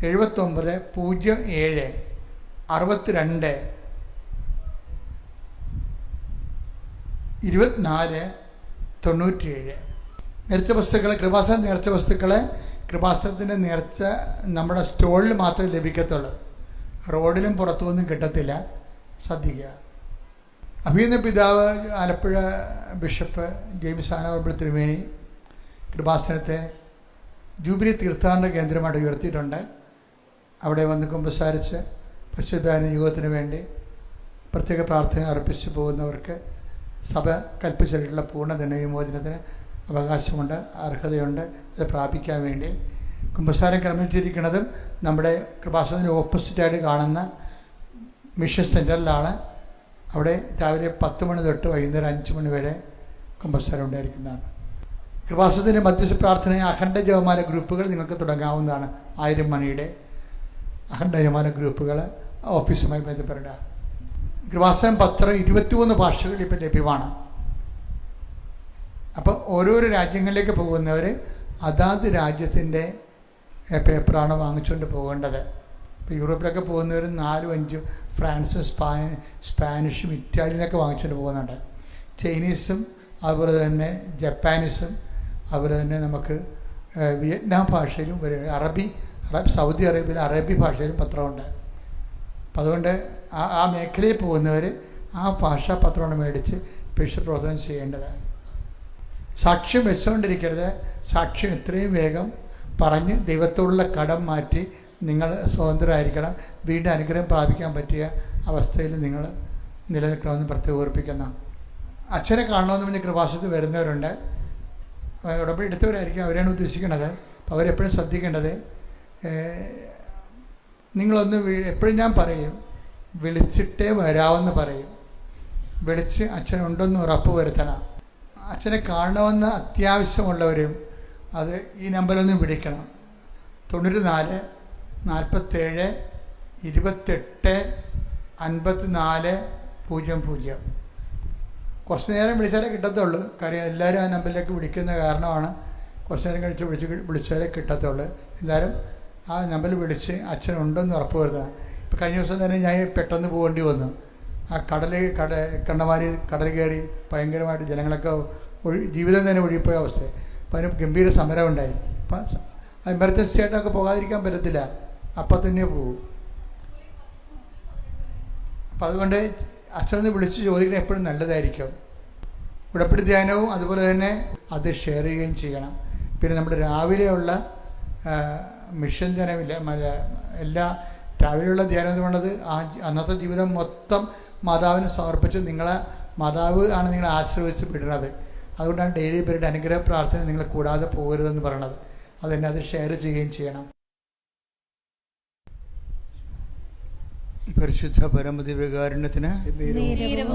79 07 62 24 97. നേർച്ച വസ്തുക്കൾ, കൃപാസന നേർച്ച വസ്തുക്കൾ, കൃപാസനത്തിൻ്റെ നേർച്ച നമ്മുടെ സ്റ്റോളിൽ മാത്രമേ ലഭിക്കത്തുള്ളൂ. റോഡിലും പുറത്തുനിന്നും കിട്ടത്തില്ല, ശ്രദ്ധിക്കുക. അഭിനന്ദ പിതാവ് ആലപ്പുഴ ബിഷപ്പ് ജെയിംസ് ആനവർബിൾ തിരുമേനി കൃപാസനത്തെ ജൂബിലി തീർത്ഥാടന കേന്ദ്രമായിട്ട് ഉയർത്തിയിട്ടുണ്ട്. അവിടെ വന്ന് കുമ്പസാരിച്ച് പരിശുദ്ധാന യുഗത്തിന് വേണ്ടി പ്രത്യേക പ്രാർത്ഥന അർപ്പിച്ചു പോകുന്നവർക്ക് സഭ കൽപ്പിച്ചിട്ടുള്ള പൂർണ്ണ ദണ്ഡവിമോചനത്തിന് അവകാശമുണ്ട്, അർഹതയുണ്ട്. അത് പ്രാപിക്കാൻ വേണ്ടി കുമ്പസാരം ക്രമിച്ചിരിക്കുന്നതും നമ്മുടെ കൃപാസനത്തിന് ഓപ്പോസിറ്റായിട്ട് കാണുന്ന മിഷൻ സെൻറ്ററിലാണ്. അവിടെ രാവിലെ 10 മണി തൊട്ട് വൈകുന്നേരം 5 മണി വരെ കുമ്പസാരം ഉണ്ടായിരിക്കുന്നതാണ്. കൃപാസനത്തിൻ്റെ മധ്യസ്ഥ പ്രാർത്ഥന അഖണ്ഡ ജപമാല ഗ്രൂപ്പുകൾ നിങ്ങൾക്ക് തുടങ്ങാവുന്നതാണ്. 1000 മണിയുടെ അഖണ്ഡ ജപമാല ഗ്രൂപ്പുകൾ ഓഫീസുമായി ബന്ധപ്പെട്ട. കൃപാസനം പത്രം 23 ഭാഷകളിൽ ഇപ്പം ലഭ്യമാണ്. അപ്പോൾ ഓരോരോ രാജ്യങ്ങളിലേക്ക് പോകുന്നവർ അതാത് രാജ്യത്തിൻ്റെ പേപ്പറാണ് വാങ്ങിച്ചുകൊണ്ട് പോകേണ്ടത്. ഇപ്പോൾ യൂറോപ്പിലൊക്കെ പോകുന്നവർ 4-5 ഫ്രാൻസും സ്പാനിഷും ഇറ്റാലിയനൊക്കെ വാങ്ങിച്ചുകൊണ്ട് പോകുന്നുണ്ട്. ചൈനീസും അതുപോലെ തന്നെ ജപ്പാനീസും അതുപോലെ തന്നെ നമുക്ക് വിയറ്റ്നാം ഭാഷയിലും സൗദി അറേബ്യയിലെ അറബി ഭാഷയിലും പത്രമുണ്ട്. അപ്പം അതുകൊണ്ട് ആ മേഖലയിൽ പോകുന്നവർ ആ ഭാഷാ പത്രമാണ് മേടിച്ച് പേശ പ്രവർത്തനം ചെയ്യേണ്ടതാണ്. സാക്ഷ്യം വെച്ചുകൊണ്ടിരിക്കരുത്. സാക്ഷ്യം എത്രയും വേഗം പറഞ്ഞ് ദൈവത്തോടുള്ള കടം മാറ്റി നിങ്ങൾ സ്വതന്ത്രരായിരിക്കണം. വീണ്ടും അനുഗ്രഹം പ്രാപിക്കാൻ പറ്റിയ അവസ്ഥയിൽ നിങ്ങൾ നിലനിൽക്കണമെന്ന് പ്രത്യേകം ഓർപ്പിക്കുന്ന. അച്ഛനെ കാണണമെന്ന് പറഞ്ഞ് കൃപാസനത്തിൽ വരുന്നവരുണ്ട്. ഉടമ്പടി എടുത്തവരായിരിക്കും, അവരെയാണ് ഉദ്ദേശിക്കുന്നത്. അപ്പോൾ അവരെപ്പോഴും ശ്രദ്ധിക്കേണ്ടത്, നിങ്ങളൊന്ന് എപ്പോഴും ഞാൻ പറയും, വിളിച്ചിട്ടേ വരാമെന്ന് പറയും. വിളിച്ച് അച്ഛനുണ്ടെന്ന് ഉറപ്പ് വരുത്തണം. അച്ഛനെ കാണണമെന്ന് അത്യാവശ്യമുള്ളവരും അത് ഈ നമ്പറിലൊന്ന് വിളിക്കണം. 94 47 28 54 00. കുറച്ച് നേരം വിളിച്ചാലേ കിട്ടത്തുള്ളൂ. കാര്യം എല്ലാവരും ആ നമ്പറിലേക്ക് വിളിക്കുന്ന കാരണമാണ് കുറച്ച് നേരം കഴിച്ച് വിളിച്ചാലേ കിട്ടത്തുള്ളൂ. എല്ലാവരും ആ നമ്പറിൽ വിളിച്ച് അച്ഛനുണ്ടെന്ന് ഉറപ്പ് വരുത്തണം. ഇപ്പോൾ കഴിഞ്ഞ ദിവസം തന്നെ ഞാൻ പെട്ടെന്ന് പോകേണ്ടി വന്നു. ആ കണ്ണമാരി കടൽ കയറി ഭയങ്കരമായിട്ട് ജനങ്ങളൊക്കെ ജീവിതം തന്നെ ഒഴുകിപ്പോയ അവസ്ഥ. അപ്പോൾ അതിന് ഗംഭീര സമരം ഉണ്ടായി. അപ്പം എമർജൻസി ആയിട്ടൊക്കെ പോകാതിരിക്കാൻ പറ്റത്തില്ല, അപ്പം തന്നെ പോകും. അപ്പം അതുകൊണ്ട് അച്ഛനൊന്ന് വിളിച്ച് ചോദിക്കുന്നത് എപ്പോഴും നല്ലതായിരിക്കും. ഉടമ്പടി ധ്യാനവും അതുപോലെ തന്നെ അത് ഷെയർ ചെയ്യുകയും ചെയ്യണം. പിന്നെ നമ്മുടെ രാവിലെയുള്ള മിഷൻ ധ്യാനമില്ല, എല്ലാ രാവിലെയുള്ള ധ്യാനം എന്ന് പറയുന്നത് അന്നത്തെ ജീവിതം മൊത്തം മാതാവിന് സമർപ്പിച്ച് നിങ്ങളെ മാതാവ് ആണ് നിങ്ങളെ ആശ്രയിച്ച് വിടുന്നത്. അതുകൊണ്ടാണ് ഡെയിലി പീരീഡ് അനുഗ്രഹ പ്രാർത്ഥന നിങ്ങൾ കൂടാതെ പോകരുതെന്ന് പറയണത്. അതെന്നെ അത് ഷെയർ ചെയ്യുകയും ചെയ്യണം. പരിശുദ്ധ പരമദിവ്യകാരുണ്യത്തിന്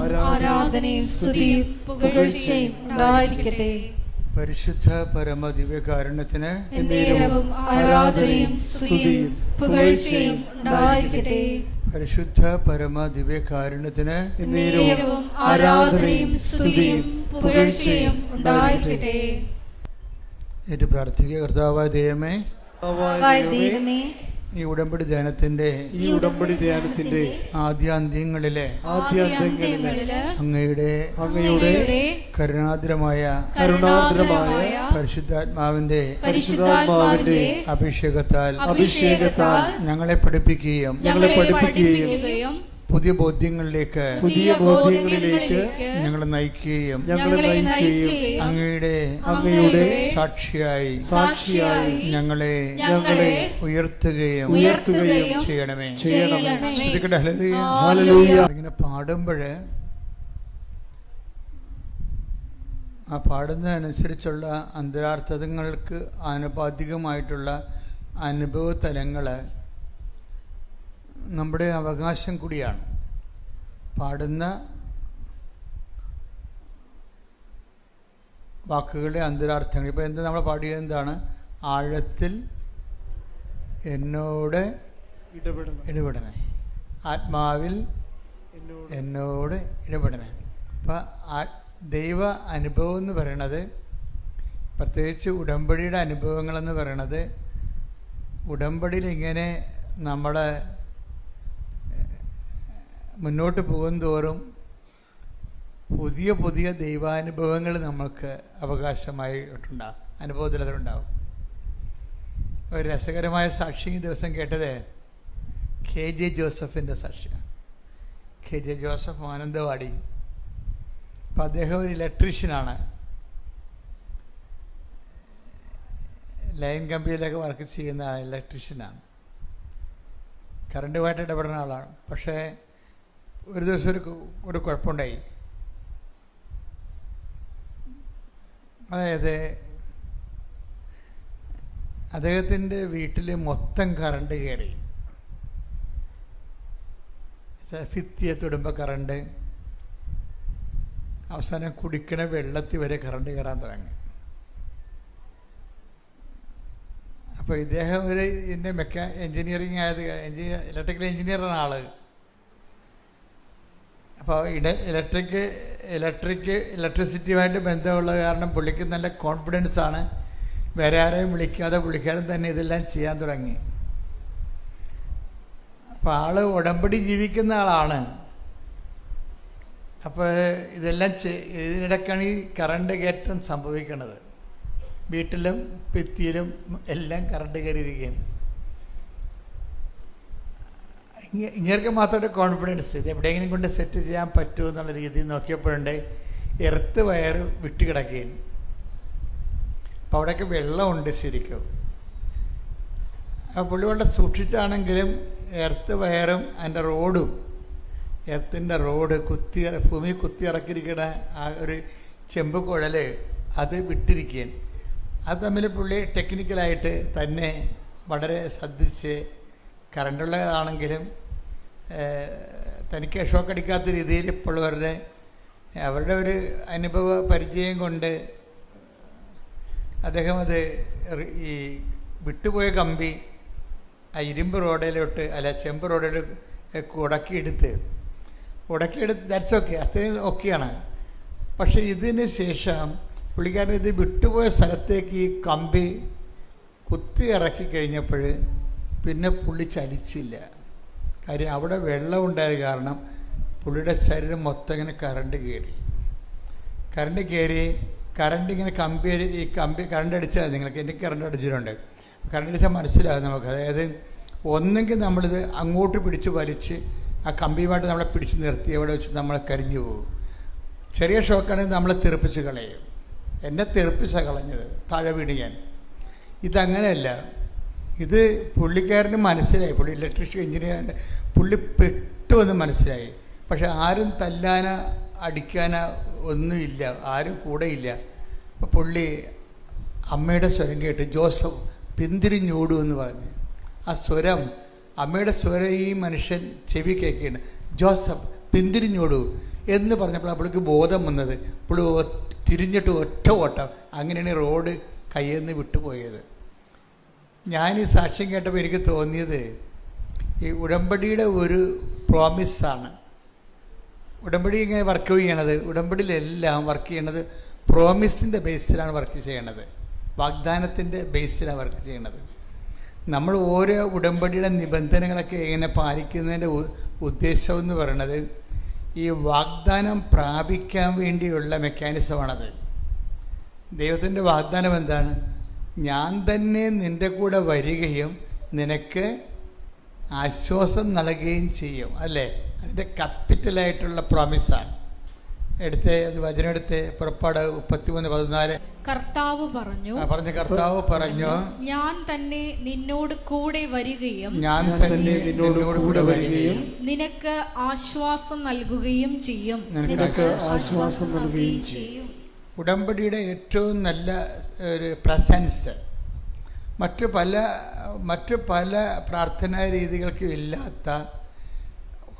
ആരാധനയും സ്തുതിയും പുകഴ്ചയും ഉണ്ടായിരിക്കട്ടെ. പരിശുദ്ധ പരമദിവ്യകാരുണ്യത്തിന് ആരാധനയും സ്തുതിയും പുകഴ്ചയും ഉണ്ടായിരിക്കട്ടെ. പരിശുദ്ധ പരമദിവ്യകാരുണ്യത്തിന് ആരാധനയും സ്തുതിയും പുകഴ്ചയും ഉണ്ടായിരിക്കട്ടെ. ഏറ്റു പ്രാർത്ഥിക്കുക. കർത്താവായ ദൈവമേ, ഈ ഉടമ്പടി ധ്യാനത്തിന്റെ ആദ്യാന്ത്യങ്ങളിലെ അങ്ങയുടെ കരുണാദ്രമായ പരിശുദ്ധാത്മാവിന്റെ അഭിഷേകത്താൽ ഞങ്ങളെ പഠിപ്പിക്കുകയും പുതിയ ബോധ്യങ്ങളിലേക്ക് ഞങ്ങളെ നയിക്കുകയും അങ്ങയുടെ സാക്ഷിയായി ഞങ്ങളെ ഉയർത്തുകയും ചെയ്യണമേ. ഇങ്ങനെ പാടുമ്പോൾ ആ പാടുന്നതനുസരിച്ചുള്ള അന്തരാർത്ഥങ്ങൾക്ക് ആനുപാതികമായിട്ടുള്ള അനുഭവ തലങ്ങൾ നമ്മുടെ അവകാശം കൂടിയാണ്. പാടുന്ന വാക്കുകളുടെ അന്തരാർത്ഥങ്ങൾ. ഇപ്പോൾ എന്താ നമ്മൾ പാടിയത്? എന്താണ്? ആഴത്തിൽ എന്നോട് ഇടപെടണേ, ആത്മാവിൽ എന്നോട് ഇടപെടണേ. അപ്പം ദൈവ അനുഭവം എന്ന് പറയണത്, പ്രത്യേകിച്ച് ഉടമ്പടിയുടെ അനുഭവങ്ങളെന്ന് പറയണത് ഉടമ്പടിയിൽ ഇങ്ങനെ നമ്മൾ മുന്നോട്ട് പോകും തോറും പുതിയ പുതിയ ദൈവാനുഭവങ്ങൾ നമുക്ക് അവകാശമായിട്ടുണ്ടാകും, അനുഭവത്തിൽ അതുണ്ടാവും. ഒരു രസകരമായ സാക്ഷി ഈ ദിവസം കേട്ടത് KJ ജോസഫിൻ്റെ സാക്ഷിയാണ്. KJ Joseph Mananthavady. അപ്പം അദ്ദേഹം ഒരു ഇലക്ട്രീഷ്യനാണ്. ലൈൻ കമ്പിയിലൊക്കെ വർക്ക് ചെയ്യുന്ന ഇലക്ട്രീഷ്യനാണ്. കറണ്ടുമായിട്ട് ഇടപെടുന്ന ആളാണ്. പക്ഷേ ഒരു ദിവസം ഒരു കുഴപ്പമുണ്ടായി. അതായത് അദ്ദേഹത്തിൻ്റെ വീട്ടിൽ മൊത്തം കറണ്ട് കയറി. ഭിത്തിയെ തൊടുമ്പോൾ കറണ്ട്, അവസാനം കുടിക്കണ വെള്ളത്തിൽ വരെ കറണ്ട് കയറാൻ തുടങ്ങി. അപ്പോൾ ഇദ്ദേഹം ഒരു ഇതിൻ്റെ എൻജിനീയറിങ് ആയത് ഇലക്ട്രിക്കൽ എൻജിനീയറാണ് ആൾ. അപ്പോൾ ഇലക്ട്രിസിറ്റിയുമായിട്ട് ബന്ധമുള്ളത് കാരണം പുള്ളിക്ക് നല്ല കോൺഫിഡൻസാണ്. വേറെ ആരെയും വിളിക്കാതെ പുള്ളിക്കാരൻ തന്നെ ഇതെല്ലാം ചെയ്യാൻ തുടങ്ങി. അപ്പോൾ ആൾ ഉടമ്പടി ജീവിക്കുന്ന ആളാണ്. അപ്പോൾ ഇതെല്ലാം ഇതിനിടയ്ക്കാണ് ഈ കറണ്ട് കയറ്റം സംഭവിക്കുന്നത്. വീട്ടിലും ഭിത്തിയിലും എല്ലാം കറണ്ട് കയറിയിരിക്കുകയാണ്. ഇങ്ങനെയൊക്കെ മാത്രം ഒരു കോൺഫിഡൻസ്, ഇത് എവിടെയെങ്കിലും കൊണ്ട് സെറ്റ് ചെയ്യാൻ പറ്റുമോ എന്നുള്ള രീതിയിൽ നോക്കിയപ്പോഴുണ്ട് എർത്ത് വയർ വിട്ട് കിടക്കുകയാണ്. അപ്പോൾ അവിടെയൊക്കെ വെള്ളമുണ്ട് ശരിക്കും. ആ പുള്ളി വളരെ സൂക്ഷിച്ചാണെങ്കിലും എർത്ത് വയറും അതിൻ്റെ റോഡും, എർത്തിൻ്റെ റോഡ് ഭൂമി കുത്തി ഇറക്കിയിരിക്കുന്ന ആ ഒരു ചെമ്പ് കുഴൽ അത് വിട്ടിരിക്കുകയാണ്. അത് തമ്മിൽ പുള്ളി ടെക്നിക്കലായിട്ട് തന്നെ വളരെ ശ്രദ്ധിച്ച്, കറണ്ടുള്ളതാണെങ്കിലും തനിക്ക് ഷോക്ക് അടിക്കാത്ത രീതിയിൽ ഇപ്പോൾ അവരുടെ ഒരു അനുഭവ പരിചയം കൊണ്ട് അദ്ദേഹം അത് ഈ വിട്ടുപോയ കമ്പി ആ ഇരുമ്പ് റോഡിലോട്ട് ചെമ്പ് റോഡിലേക്ക് ഉടക്കിയെടുത്ത് ദാറ്റ്സ് ഓക്കെ, അത്രയും ഓക്കെയാണ്. പക്ഷേ ഇതിന് ശേഷം പുള്ളിക്കാരൻ ഇത് വിട്ടുപോയ സ്ഥലത്തേക്ക് ഈ കമ്പി കുത്തി ഇറക്കി കഴിഞ്ഞപ്പോൾ പിന്നെ പുള്ളി ചലിച്ചില്ല. കാര്യം അവിടെ വെള്ളം ഉണ്ടായത് കാരണം പുള്ളിയുടെ ശരീരം മൊത്തം ഇങ്ങനെ കറണ്ട് കയറി. കറണ്ട് ഇങ്ങനെ കറണ്ട് അടിച്ചാൽ നിങ്ങൾക്ക്, എനിക്ക് കറണ്ട് അടിച്ചിട്ടുണ്ട്. കറണ്ട് അടിച്ചാൽ മനസ്സിലാകും നമുക്ക്. അതായത് ഒന്നെങ്കിൽ നമ്മളിത് അങ്ങോട്ട് പിടിച്ച് വലിച്ച് ആ കമ്പിയുമായിട്ട് നമ്മളെ പിടിച്ച് നിർത്തി അവിടെ വെച്ച് നമ്മൾ കരിഞ്ഞു പോകും. ചെറിയ ഷോക്കാണെങ്കിൽ നമ്മളെ തെറിപ്പിച്ച് കളയും. എന്നെ തെറിപ്പിച്ചാണ് കളഞ്ഞത്, താഴെ വീണ് ഞാൻ. ഇതങ്ങനെയല്ല. ഇത് പുള്ളിക്കാരന് മനസ്സിലായി. പുള്ളി ഇലക്ട്രീഷ്യൻ എഞ്ചിനീയറാണ്. പുള്ളി പെട്ടുവെന്ന് മനസ്സിലായി. പക്ഷെ ആരും തല്ലാനോ അടിക്കാനോ ഒന്നുമില്ല, ആരും കൂടെയില്ല. അപ്പോൾ പുള്ളി അമ്മയുടെ സ്വരം കേട്ട് ജോസഫ് പിന്തിരിഞ്ഞോടൂ എന്ന് പറഞ്ഞ് ആ സ്വരം, അമ്മയുടെ സ്വരം ഈ മനുഷ്യൻ ചെവി കേൾക്കുകയാണ്. ജോസഫ് പിന്തിരിഞ്ഞോടൂ എന്ന് പറഞ്ഞപ്പോൾ പുള്ളിക്ക് ബോധം വന്നത്. പുള്ളി തിരിഞ്ഞിട്ട് ഒറ്റ ഓട്ടം. അങ്ങനെയാണ് റോഡ് കയ്യിൽ നിന്ന് വിട്ടുപോയത്. ഞാൻ ഈ സാക്ഷ്യം കേട്ടപ്പോൾ എനിക്ക് തോന്നിയത് ഈ ഉടമ്പടിയുടെ ഒരു പ്രോമിസാണ്. ഉടമ്പടി ഇങ്ങനെ വർക്ക് ചെയ്യണത്, ഉടമ്പടിയിലെല്ലാം വർക്ക് ചെയ്യണത് പ്രോമിസിൻ്റെ ബേസിലാണ് വർക്ക് ചെയ്യണത്, വാഗ്ദാനത്തിൻ്റെ ബേസിലാണ് വർക്ക് ചെയ്യണത്. നമ്മൾ ഓരോ ഉടമ്പടിയുടെ നിബന്ധനകളൊക്കെ എങ്ങനെ പാലിക്കുന്നതിൻ്റെ ഉദ്ദേശം എന്ന് പറയുന്നത് ഈ വാഗ്ദാനം പ്രാപിക്കാൻ വേണ്ടിയുള്ള മെക്കാനിസമാണത്. ദൈവത്തിൻ്റെ വാഗ്ദാനം എന്താണ്? ഞാൻ തന്നെ നിൻ്റെ കൂടെ വരികയും നിനക്ക് ആശ്വാസം നൽകുകയും ചെയ്യും, അല്ലേ? അതിൻ്റെ ക്യാപിറ്റലായിട്ടുള്ള പ്രോമിസാണ്. അത് വചനം എടുത്ത് പുറപ്പാട് 33:14. കർത്താവ് പറഞ്ഞു, ഞാൻ തന്നെ നിന്നോട് കൂടെ വരികയും നിനക്ക് ആശ്വാസം നൽകുകയും ചെയ്യും. ഉടമ്പടിയുടെ ഏറ്റവും നല്ല ഒരു പ്രസൻസ് മറ്റു പല പ്രാർത്ഥനാ രീതികൾക്കും ഇല്ലാത്ത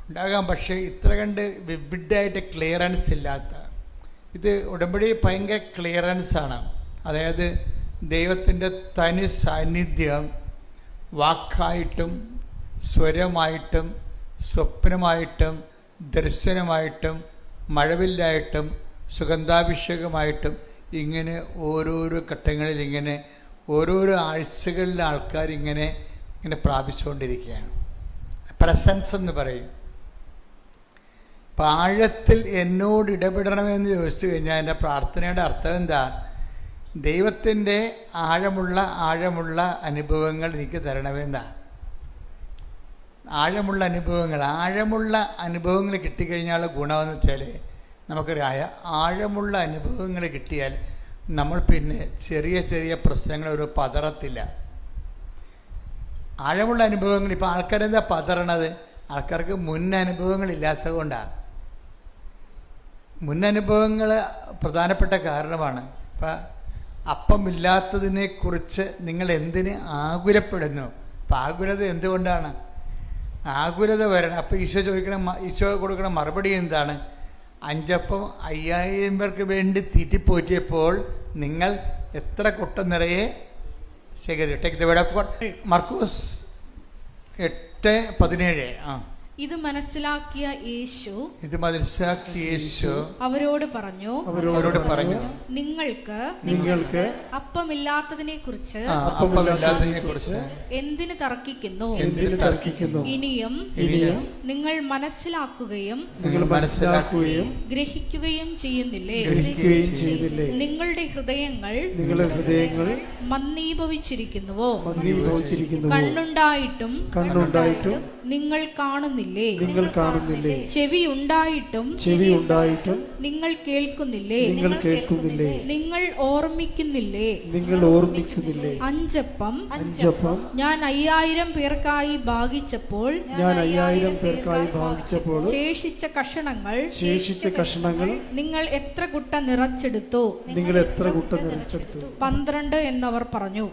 ഉണ്ടാകാം. പക്ഷേ ഇത്ര കണ്ട് വിവിഡായിട്ട് ക്ലിയറൻസ് ഇല്ലാത്ത ഇത് ഉടമ്പടി ഭയങ്കര ക്ലിയറൻസാണ്. അതായത് ദൈവത്തിൻ്റെ തനി സാന്നിധ്യം വാക്കായിട്ടും സ്വരമായിട്ടും സ്വപ്നമായിട്ടും ദർശനമായിട്ടും മഴവില്ലായിട്ടും സുഗന്ധാഭിഷേകമായിട്ടും ഇങ്ങനെ ഓരോരോ ഘട്ടങ്ങളിൽ ഇങ്ങനെ ഓരോരോ ആഴ്ചകളിൽ ആൾക്കാരിങ്ങനെ ഇങ്ങനെ പ്രാപിച്ചുകൊണ്ടിരിക്കുകയാണ്. പ്രസൻസ് എന്ന് പറയും. അപ്പം ആഴത്തിൽ എന്നോട് ഇടപെടണമെന്ന് ചോദിച്ചു കഴിഞ്ഞാൽ എൻ്റെ പ്രാർത്ഥനയുടെ അർത്ഥം എന്താ? ദൈവത്തിൻ്റെ ആഴമുള്ള അനുഭവങ്ങൾ എനിക്ക് തരണമെന്നാ. ആഴമുള്ള അനുഭവങ്ങൾ കിട്ടിക്കഴിഞ്ഞാൽ ഗുണമെന്ന് വെച്ചാൽ നമുക്കറിയാം, ആഴമുള്ള അനുഭവങ്ങൾ കിട്ടിയാൽ നമ്മൾ പിന്നെ ചെറിയ പ്രശ്നങ്ങൾ ഒരു പതറത്തില്ല. ആഴമുള്ള അനുഭവങ്ങൾ, ഇപ്പോൾ ആൾക്കാരെന്താ പതറണത്? ആൾക്കാർക്ക് മുൻ അനുഭവങ്ങളില്ലാത്തത് കൊണ്ടാണ്. മുന്നനുഭവങ്ങൾ പ്രധാനപ്പെട്ട കാരണമാണ്. ഇപ്പം അപ്പമില്ലാത്തതിനെക്കുറിച്ച് നിങ്ങൾ എന്തിന് ആകുലപ്പെടുന്നു? അപ്പം ആകുലത എന്തുകൊണ്ടാണ്? ആകുലത വരണം. അപ്പോൾ ഈശോ കൊടുക്കണ മറുപടി എന്താണ്? 5 അപ്പം 5000 പേർക്ക് വേണ്ടി തീറ്റിപ്പോറ്റിയപ്പോൾ നിങ്ങൾ എത്ര കൊട്ട നിറയെ ശേഖരിച്ചു? Take the word of God. Markose 8:17. ഇത് മനസ്സിലാക്കിയ യേശു അവരോട് പറഞ്ഞു, നിങ്ങൾക്ക് അപ്പമില്ലാത്തതിനെ കുറിച്ച് എന്തിന് തർക്കിക്കുന്നു? ഇനിയും നിങ്ങൾ മനസ്സിലാക്കുകയും ഗ്രഹിക്കുകയും ചെയ്യുന്നില്ലേ? നിങ്ങളുടെ ഹൃദയങ്ങൾ മന്ദീഭവിച്ചിരിക്കുന്നുവോ? കണ്ണുണ്ടായിട്ടും നിങ്ങൾ കാണുന്നില്ലേ? ചെവി ഉണ്ടായിട്ടും നിങ്ങൾ കേൾക്കുന്നില്ലേ? നിങ്ങൾ ഓർമ്മിക്കുന്നില്ലേ? 5 അപ്പം ഞാൻ 5000 പേർക്കായി ഭാഗിച്ചപ്പോൾ ശേഷിച്ച കഷണങ്ങൾ നിങ്ങൾ എത്ര കുട്ട നിറച്ചെടുത്തു? 12 എന്നവർ പറഞ്ഞു.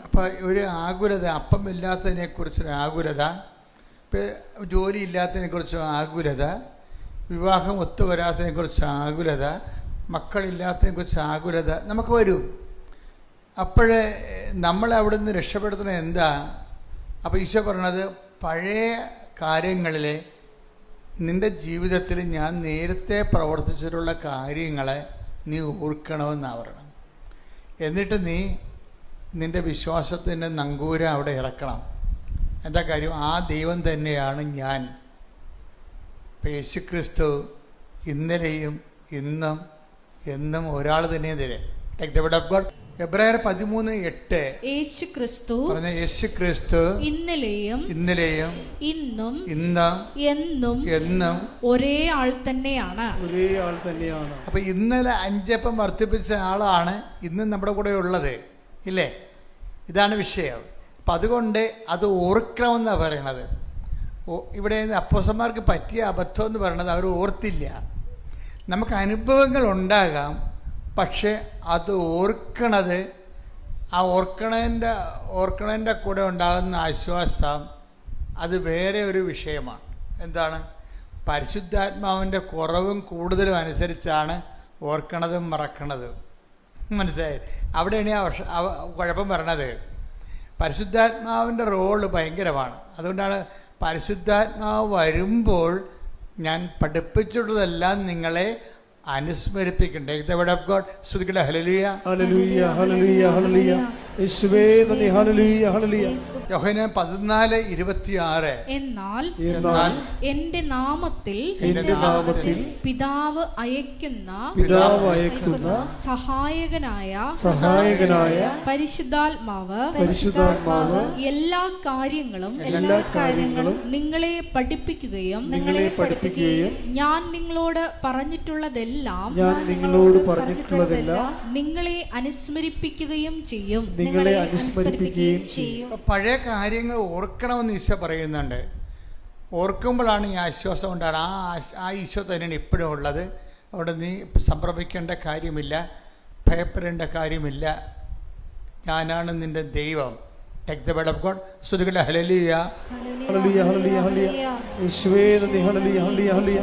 അപ്പൊ ഒരു ആകുലത, അപ്പമില്ലാത്തതിനെ കുറിച്ചൊരു ആകുലത, ജോലി ഇല്ലാത്തതിനെക്കുറിച്ച് ആകുലത, വിവാഹം ഒത്തുവരാത്തതിനെക്കുറിച്ച് ആകുലത, മക്കളില്ലാത്തതിനെക്കുറിച്ച് ആകുലത നമുക്ക് വരും. അപ്പോഴേ നമ്മളെ അവിടെ നിന്ന് രക്ഷപ്പെടുത്തുന്നത് എന്താ? അപ്പോൾ ഈശോ പറഞ്ഞത്, പഴയ കാര്യങ്ങളിലെ നിൻ്റെ ജീവിതത്തിൽ ഞാൻ നേരത്തെ പ്രവർത്തിച്ചിട്ടുള്ള കാര്യങ്ങളെ നീ ഓർക്കണമെന്നാണ് പറയണം. എന്നിട്ട് നീ നിൻ്റെ വിശ്വാസത്തിൻ്റെ നങ്കൂര അവിടെ ഇറക്കണം. എന്താ കാര്യം? ആ ദൈവം തന്നെയാണ് ഞാൻ. ഇപ്പം യേശുക്രിസ്തു ഇന്നലെയും ഇന്നും എന്നും ഒരാൾ തന്നെ തരും. Take the word of God. എബ്രായർ 13:8. യേശുക്രിസ്തു ഇന്നലെയും ഇന്നും എന്നും ഒരേ ആൾ തന്നെയാണ്. അപ്പൊ ഇന്നലെ 5 അപ്പം വർദ്ധിപ്പിച്ച ആളാണ് ഇന്നും നമ്മുടെ കൂടെ ഉള്ളത്, ഇല്ലേ? ഇതാണ് വിഷയം. അപ്പം അതുകൊണ്ട് അത് ഓർക്കണമെന്നാണ് പറയണത്. ഇവിടെ അപ്പോസ്തലന്മാർക്ക് പറ്റിയ അബദ്ധം എന്ന് പറയുന്നത് അവർ ഓർത്തില്ല. നമുക്ക് അനുഭവങ്ങൾ ഉണ്ടാകാം, പക്ഷെ അത് ഓർക്കണത്, ആ ഓർക്കണതിൻ്റെ കൂടെ ഉണ്ടാകുന്ന ആശ്വാസം അത് വേറെ ഒരു വിഷയമാണ്. എന്താണ്? പരിശുദ്ധാത്മാവിൻ്റെ കുറവും കൂടുതലും അനുസരിച്ചാണ് ഓർക്കണതും മറക്കണതും. മനസ്സിലായി? അവിടെയാണ് ആ കുഴപ്പം വരണത്. പരിശുദ്ധാത്മാവിൻ്റെ റോള് ഭയങ്കരമാണ്. അതുകൊണ്ടാണ് പരിശുദ്ധാത്മാവ് വരുമ്പോൾ ഞാൻ പഠിപ്പിച്ചിട്ടുള്ളതെല്ലാം നിങ്ങളെ അനുസ്മരിപ്പിക്കണ്ടേ. The word of God. സ്തുതിക്കട്ടെ. ഹല്ലേലൂയ, ഹല്ലേലൂയ, ഹല്ലേലൂയ, ഹല്ലേലൂയ. യേശുവേ നന്ദി. ഹല്ലേലൂയ, ഹല്ലേലൂയ. യോഹന്നാൻ 14:26. എന്നാൽ എന്റെ നാമത്തിൽ പിതാവ് അയക്കുന്ന സഹായകനായ പരിശുദ്ധാത്മാവ് എല്ലാ കാര്യങ്ങളും നിങ്ങളെ പഠിപ്പിക്കുകയും ഞാൻ നിങ്ങളോട് പറഞ്ഞിട്ടുള്ളതെല്ലാം നിങ്ങളെ അനുസ്മരിപ്പിക്കുകയും ചെയ്യും. പഴയ കാര്യങ്ങൾ ഓർക്കണമെന്ന് ഈശോ പറയുന്നുണ്ട്. ഓർക്കുമ്പോഴാണ് ഈ ആശ്വാസം ഉണ്ടാകുന്നത്. ആ ഈശോ തന്നെയാണ് ഇപ്പോഴും ഉള്ളത്. അവിടെ നീ സംഭ്രമിക്കേണ്ട കാര്യമില്ല, ഭയപ്പെടേണ്ട കാര്യമില്ല. ഞാനാണ് നിന്റെ ദൈവം. Take the word of God. സ്തുതിക്കട്ടെ. ഹല്ലേലൂയ, ഹല്ലേലൂയ, ഹല്ലേലൂയ, ഹല്ലേലൂയ. യേശുവേ നന്ദി. ഹല്ലേലൂയ, ഹല്ലേലൂയ, ഹല്ലേലൂയ.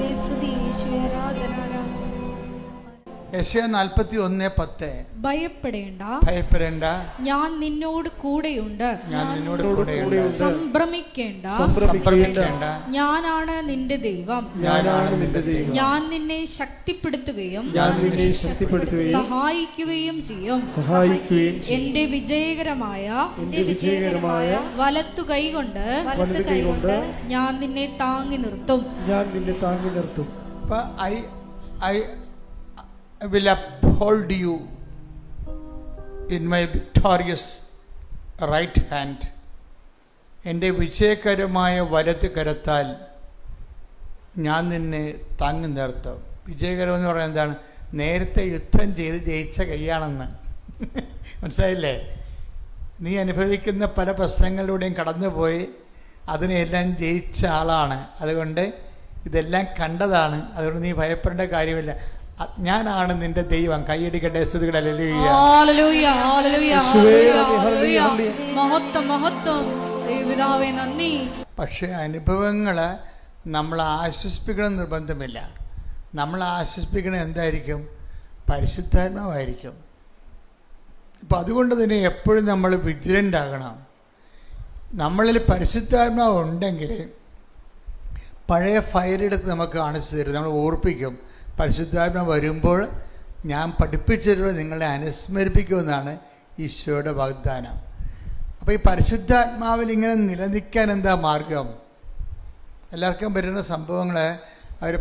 യെശയ്യാ 41:10. ഭയപ്പെടേണ്ട, ഭയപ്പെടേണ്ട, ഞാൻ നിന്നോട് കൂടെയുണ്ട്. ഞാൻ നിന്നോട് കൂടെയുണ്ട്. സംഭ്രമിക്കേണ്ട, ഞാനാണ് നിന്റെ ദൈവം. ഞാൻ നിന്നെ ശക്തിപ്പെടുത്തുകയും സഹായിക്കുകയും ചെയ്യും. എന്റെ വിജയകരമായ വലത്തു കൈകൊണ്ട് ഞാൻ നിന്നെ താങ്ങി നിർത്തും. I will uphold you in my victorious right hand. എൻ്റെ വിജയകരമായ വലത്ത് കരത്താൽ ഞാൻ നിന്നെ താങ്ങി നിർത്തും. വിജയകരം എന്ന് പറയുന്നത് എന്താണ്? നേരത്തെ യുദ്ധം ചെയ്ത് ജയിച്ച കൈയാണെന്ന്. മനസ്സിലായില്ലേ? നീ അനുഭവിക്കുന്ന പല പ്രശ്നങ്ങളിലൂടെയും കടന്നുപോയി അതിനെല്ലാം ജയിച്ച ആളാണ്. അതുകൊണ്ട് ഇതെല്ലാം കണ്ടതാണ്. അതുകൊണ്ട് നീ ഭയപ്പെടേണ്ട കാര്യമില്ല. ഞാനാണ് നിന്റെ ദൈവം. കൈയടിക്കട്ടെ, സ്തുതികൾ. ഹല്ലേലൂയ, ഹല്ലേലൂയ, ഹല്ലേലൂയ, മഹത്വം, മഹത്വം. ദൈവപിതാവേ നന്ദി. പക്ഷേ അനുഭവങ്ങൾ നമ്മളെ ആശ്വസിപ്പിക്കണം നിർബന്ധമില്ല. നമ്മളെ ആശ്വസിപ്പിക്കണം എന്തായിരിക്കും? പരിശുദ്ധാത്മാവായിരിക്കും. അപ്പം അതുകൊണ്ട് തന്നെ എപ്പോഴും നമ്മൾ വിജിലൻ്റ് ആകണം. നമ്മളിൽ പരിശുദ്ധാത്മാവ് ഉണ്ടെങ്കിൽ പഴയ ഫയലെടുത്ത് നമുക്ക് കാണിച്ചു തരും. നമ്മൾ ഓർപ്പിക്കും. പരിശുദ്ധാത്മാവ് വരുമ്പോൾ ഞാൻ പഠിപ്പിച്ചിട്ടുള്ള നിങ്ങളെ അനുസ്മരിപ്പിക്കുമെന്നാണ് ഈശോയുടെ വാഗ്ദാനം. അപ്പോൾ ഈ പരിശുദ്ധാത്മാവിൽ ഇങ്ങനെ നിലനിൽക്കാൻ എന്താ മാർഗം? എല്ലാവർക്കും വരുന്ന സംഭവങ്ങൾ അവർ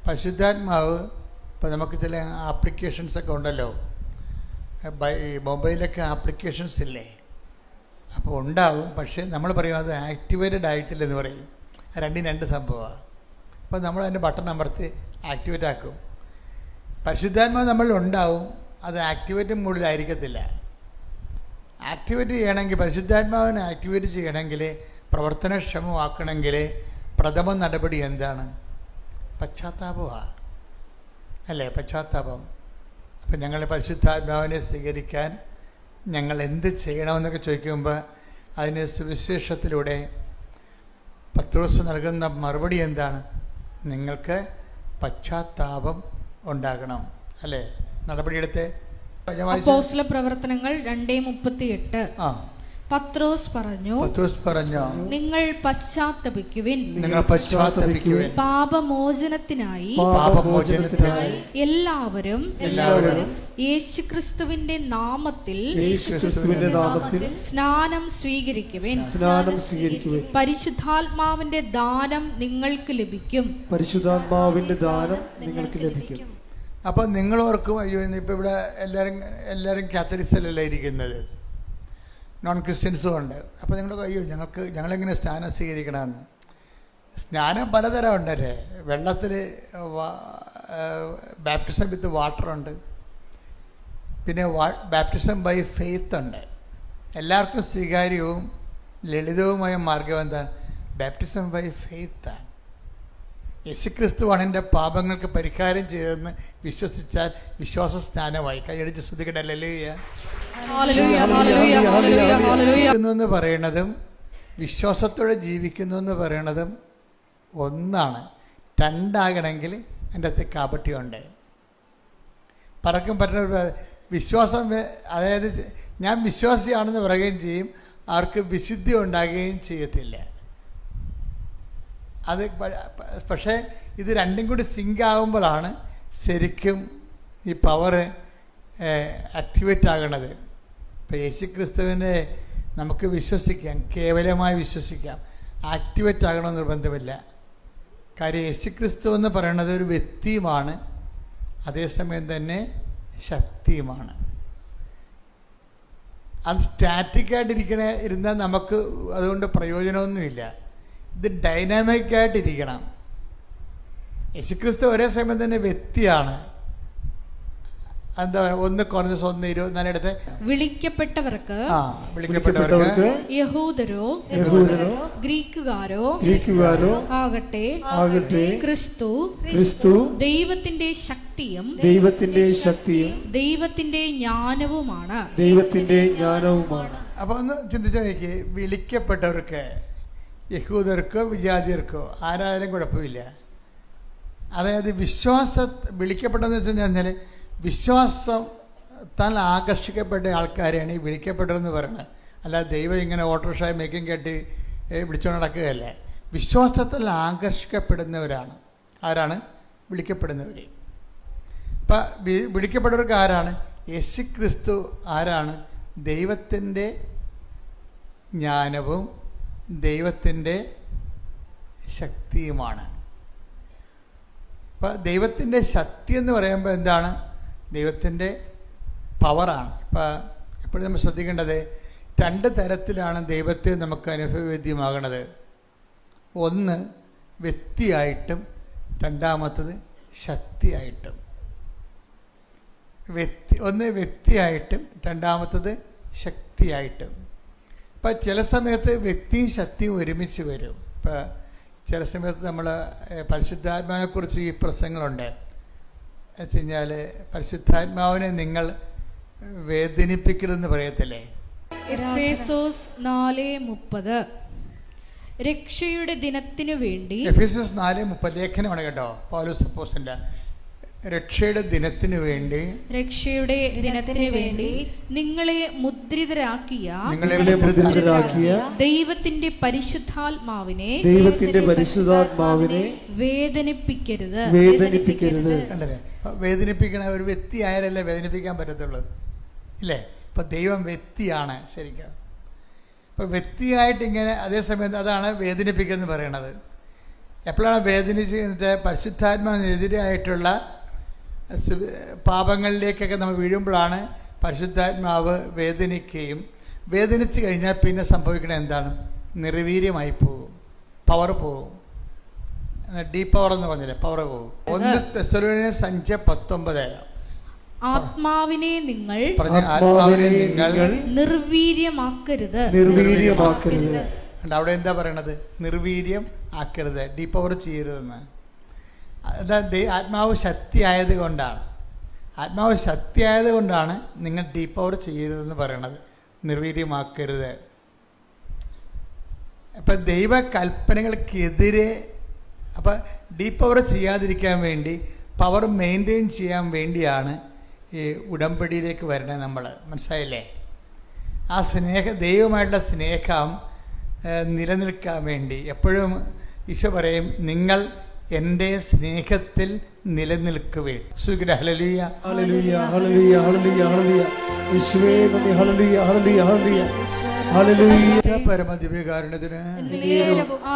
പരിശുദ്ധാത്മാവ് ഇപ്പോൾ നമുക്ക് ചില ആപ്ലിക്കേഷൻസൊക്കെ ഉണ്ടല്ലോ, മൊബൈലൊക്കെ ആപ്ലിക്കേഷൻസ് ഇല്ലേ? അപ്പോൾ ഉണ്ടാവും. പക്ഷേ നമ്മൾ പറയും അത് ആക്ടിവേറ്റഡ് ആയിട്ടില്ലെന്ന് പറയും. രണ്ട് സംഭവമാണ്. അപ്പോൾ നമ്മൾ അതിൻ്റെ ബട്ടൺ അമർത്തി ആക്ടിവേറ്റ് ആക്കും. പരിശുദ്ധാത്മാവ് നമ്മൾ ഉണ്ടാവും, അത് ആക്ടിവേറ്റ് മോഡിലായിരിക്കത്തില്ല. ആക്ടിവേറ്റ് ചെയ്യണമെങ്കിൽ, പരിശുദ്ധാത്മാവിനെ ആക്ടിവേറ്റ് ചെയ്യണമെങ്കിൽ, പ്രവർത്തനക്ഷമമാക്കണമെങ്കിൽ പ്രഥമ നടപടി എന്താണ്? പശ്ചാത്താപമാണ്, അല്ലേ? പശ്ചാത്താപം. അപ്പം ഞങ്ങൾ പരിശുദ്ധാത്മാവിനെ സ്വീകരിക്കാൻ ഞങ്ങൾ എന്ത് ചെയ്യണമെന്നൊക്കെ ചോദിക്കുമ്പോൾ അതിന് സുവിശേഷത്തിലൂടെ പത്രോസ് നൽകുന്ന മറുപടി എന്താണ്? നിങ്ങൾക്ക് പശ്ചാത്താപം ഉണ്ടാകണം, അല്ലേ? നടപടിയെടുത്ത് അപ്പോസ്തല പ്രവർത്തനങ്ങൾ 2:38. പത്രോസ് പറഞ്ഞു, നിങ്ങൾ പശ്ചാത്തപിക്കുവിൻ, പാപമോചനത്തിനായി എല്ലാവരും യേശുക്രിസ്തുവിന്റെ നാമത്തിൽ സ്നാനം സ്വീകരിക്കുവിൻ. പരിശുദ്ധാത്മാവിന്റെ ദാനം നിങ്ങൾക്ക് ലഭിക്കും. അപ്പോൾ നിങ്ങൾ ഓർക്കും, അയ്യോ ഇന്നിപ്പോൾ ഇവിടെ എല്ലാവരും കാത്തലിക്സിലല്ല ഇരിക്കുന്നത്, നോൺ ക്രിസ്ത്യൻസും ഉണ്ട്. അപ്പോൾ നിങ്ങൾ അയ്യോ ഞങ്ങളെങ്ങനെ സ്നാനം സ്വീകരിക്കണമെന്ന്. സ്നാനം പലതരം ഉണ്ടല്ലേ? വെള്ളത്തിൽ ബാപ്റ്റിസം വിത്ത് വാട്ടറുണ്ട്, പിന്നെ ബാപ്റ്റിസം ബൈ ഫെയ്ത്ത് ഉണ്ട്. എല്ലാവർക്കും സ്വീകാര്യവും ലളിതവുമായ മാർഗം എന്താണ്? Baptism by ഫെയ്ത്താണ്. യേശുക്രിസ്തുവാണ് എൻ്റെ പാപങ്ങൾക്ക് പരിഹാരം ചെയ്തതെന്ന് വിശ്വസിച്ചാൽ വിശ്വാസ സ്നാനമായി. കൈയടിച്ച് സ്തുതിക്കട്ടെ. ഹല്ലേലൂയ. എന്ന് പറയുന്നതും വിശ്വാസത്തോടെ ജീവിക്കുന്നു എന്ന് പറയുന്നതും ഒന്നാണ്. രണ്ടാകണമെങ്കിൽ എൻ്റെ അകത്ത് കാപട്യമുണ്ട്. പറക്കും പറ്റുന്ന വിശ്വാസം, അതായത് ഞാൻ വിശ്വാസിയാണെന്ന് പറയുകയും ചെയ്യും, അവർക്ക് വിശുദ്ധി ഉണ്ടാകുകയും ചെയ്യത്തില്ല. അത് പക്ഷേ ഇത് രണ്ടും കൂടി സിങ്ക് ആകുമ്പോഴാണ് ശരിക്കും ഈ പവർ ആക്ടിവേറ്റ് ആകണത്. ഇപ്പോൾ യേശുക്രിസ്തുവിനെ നമുക്ക് വിശ്വസിക്കാം, കേവലമായി വിശ്വസിക്കാം. ആക്ടിവേറ്റ് ആകണമെന്ന് നിർബന്ധമില്ല. കാര്യം യേശുക്രിസ്തു എന്ന് പറയുന്നത് ഒരു വ്യക്തിയുമാണ്, അതേസമയം തന്നെ ശക്തിയുമാണ്. അത് സ്റ്റാറ്റിക്കായിട്ടിരുന്നാൽ നമുക്ക് അതുകൊണ്ട് പ്രയോജനമൊന്നുമില്ല. ഇത് ഡൈനാമിക്കായിട്ടിരിക്കണം. യേശുക്രിസ്തു ഒരേ സമയം തന്നെ വ്യക്തിയാണ്. എന്താ 1:24 വിളിക്കപ്പെട്ടവർക്ക് യഹൂദരോ ഗ്രീക്കുകാരോ ആകട്ടെ ക്രിസ്തു ദൈവത്തിന്റെ ശക്തിയും ദൈവത്തിന്റെ ജ്ഞാനവുമാണ്. അപ്പൊ ഒന്ന് ചിന്തിച്ചാൽ നോക്കി, വിളിക്കപ്പെട്ടവർക്ക് യഹൂദർക്കോ വിജാതിയർക്കോ ആരായാലും കുഴപ്പമില്ല. അതായത് വിളിക്കപ്പെട്ടതെന്ന് വെച്ച് കഴിഞ്ഞാൽ വിശ്വാസത്താൽ ആകർഷിക്കപ്പെട്ട ആൾക്കാരെയാണ് ഈ വിളിക്കപ്പെട്ടതെന്ന് പറയുന്നത്. അല്ല ദൈവം ഇങ്ങനെ ഓട്ടോറിക്ഷ മേക്കും കെട്ടി വിളിച്ചുകൊണ്ട് നടക്കുകയല്ല. വിശ്വാസത്താൽ ആകർഷിക്കപ്പെടുന്നവരാണ്. ആരാണ്? വിളിക്കപ്പെടുന്നവർ. ഇപ്പം വിളിക്കപ്പെട്ടവർക്ക് ആരാണ്? യേശുക്രിസ്തു ആരാണ്? ദൈവത്തിൻ്റെ ജ്ഞാനവും ദൈവത്തിൻ്റെ ശക്തിയുമാണ്. ഇപ്പം ദൈവത്തിൻ്റെ ശക്തി എന്ന് പറയുമ്പോൾ എന്താണ്? ദൈവത്തിൻ്റെ പവറാണ്. ഇപ്പം എപ്പോഴും നമ്മൾ ശ്രദ്ധിക്കേണ്ടത് 2 തരത്തിലാണ് ദൈവത്തെ നമുക്ക് അനുഭവവേദ്യമാകണത്. ഒന്ന് വ്യക്തിയായിട്ടും രണ്ടാമത്തത് ശക്തിയായിട്ടും. ഒന്ന് വ്യക്തിയായിട്ടും രണ്ടാമത്തത് ശക്തിയായിട്ടും. ഇപ്പം ചില സമയത്ത് വ്യക്തിയും ശക്തിയും ഒരുമിച്ച് വരും. ഇപ്പം ചില സമയത്ത് നമ്മൾ പരിശുദ്ധാത്മാവിനെക്കുറിച്ച് ഈ പ്രസംഗങ്ങളുണ്ട്. വെച്ച് കഴിഞ്ഞാൽ പരിശുദ്ധാത്മാവിനെ നിങ്ങൾ വേദനിപ്പിക്കരുതെന്ന് പറയത്തില്ലേ? എഫേസോസ് 4:30 രക്ഷയുടെ ദിനത്തിനു വേണ്ടി. എഫേസോസ് 4:30 ലേഖനമാണ് കേട്ടോ, പൗലോസ് അപ്പോസ്തലന്റെ. രക്ഷയുടെ ദിനത്തിനു വേണ്ടി, രക്ഷയുടെ ദിനത്തിനു വേണ്ടി നിങ്ങളെ മുദ്രിതരാക്കിയ ദൈവത്തിന്റെ പരിശുദ്ധാത്മാവിനെ വേദനിപ്പിക്കരുത്. കണ്ടല്ലേ? വേദനിപ്പിക്കണ ഒരു വ്യക്തി ആയാലല്ലേ വേദനിപ്പിക്കാൻ പറ്റത്തുള്ളൂ, ഇല്ലേ? ഇപ്പം ദൈവം വ്യക്തിയാണ് ശരിക്കും. ഇപ്പം വ്യക്തിയായിട്ട് ഇങ്ങനെ അതേ സമയത്ത് അതാണ് വേദനിപ്പിക്കുന്നത് പറയണത്. എപ്പോഴാണ് വേദനിച്ച് പരിശുദ്ധാത്മാവിനെതിരായിട്ടുള്ള പാപങ്ങളിലേക്കൊക്കെ നമ്മൾ വീഴുമ്പോഴാണ് പരിശുദ്ധാത്മാവ് വേദനിക്കുകയും, വേദനിച്ച് കഴിഞ്ഞാൽ പിന്നെ സംഭവിക്കണത് എന്താണ്? നിർവീര്യമായി പോകും, പവർ പോകും. ഡീപ് പവർ എന്ന് പറഞ്ഞില്ലേ, പവർ പോകും. 1 തെസ്സലോനിക്കർ 5:19 ആത്മാവിനെ നിങ്ങൾ നിർവീര്യമാക്കരുത്. അവിടെ എന്താ പറയണത്? നിർവീര്യം ആക്കരുത്, ഡീപ് പവർ ചെയ്യരുതെന്ന്. അതായത് ആത്മാവ് ശക്തിയായത് കൊണ്ടാണ് നിങ്ങൾ ഡീപ് പവർ ചെയ്യരുതെന്ന് പറയണത്, നിർവീര്യമാക്കരുത്. അപ്പം ദൈവകൽപ്പനകൾക്കെതിരെ, അപ്പം ഡീപ് പവർ ചെയ്യാതിരിക്കാൻ വേണ്ടി, പവർ മെയിൻറ്റെയിൻ ചെയ്യാൻ വേണ്ടിയാണ് ഈ ഉടമ്പടിയിലേക്ക് വരണത് നമ്മൾ. മനസ്സിലായില്ലേ? ആ ദൈവമായിട്ടുള്ള സ്നേഹം നിലനിൽക്കാൻ വേണ്ടി എപ്പോഴും ഈശോ പറയും, നിങ്ങൾ എൻ്റെ സ്നേഹത്തിൽ നിലനിൽക്കുവേ. ഹല്ലേലൂയ ഹല്ലേലൂയ ഹല്ലേലൂയ ഹല്ലേലൂയ ഹല്ലേലൂയ. പരമദിവ്യകാരുണ്യത്തിന്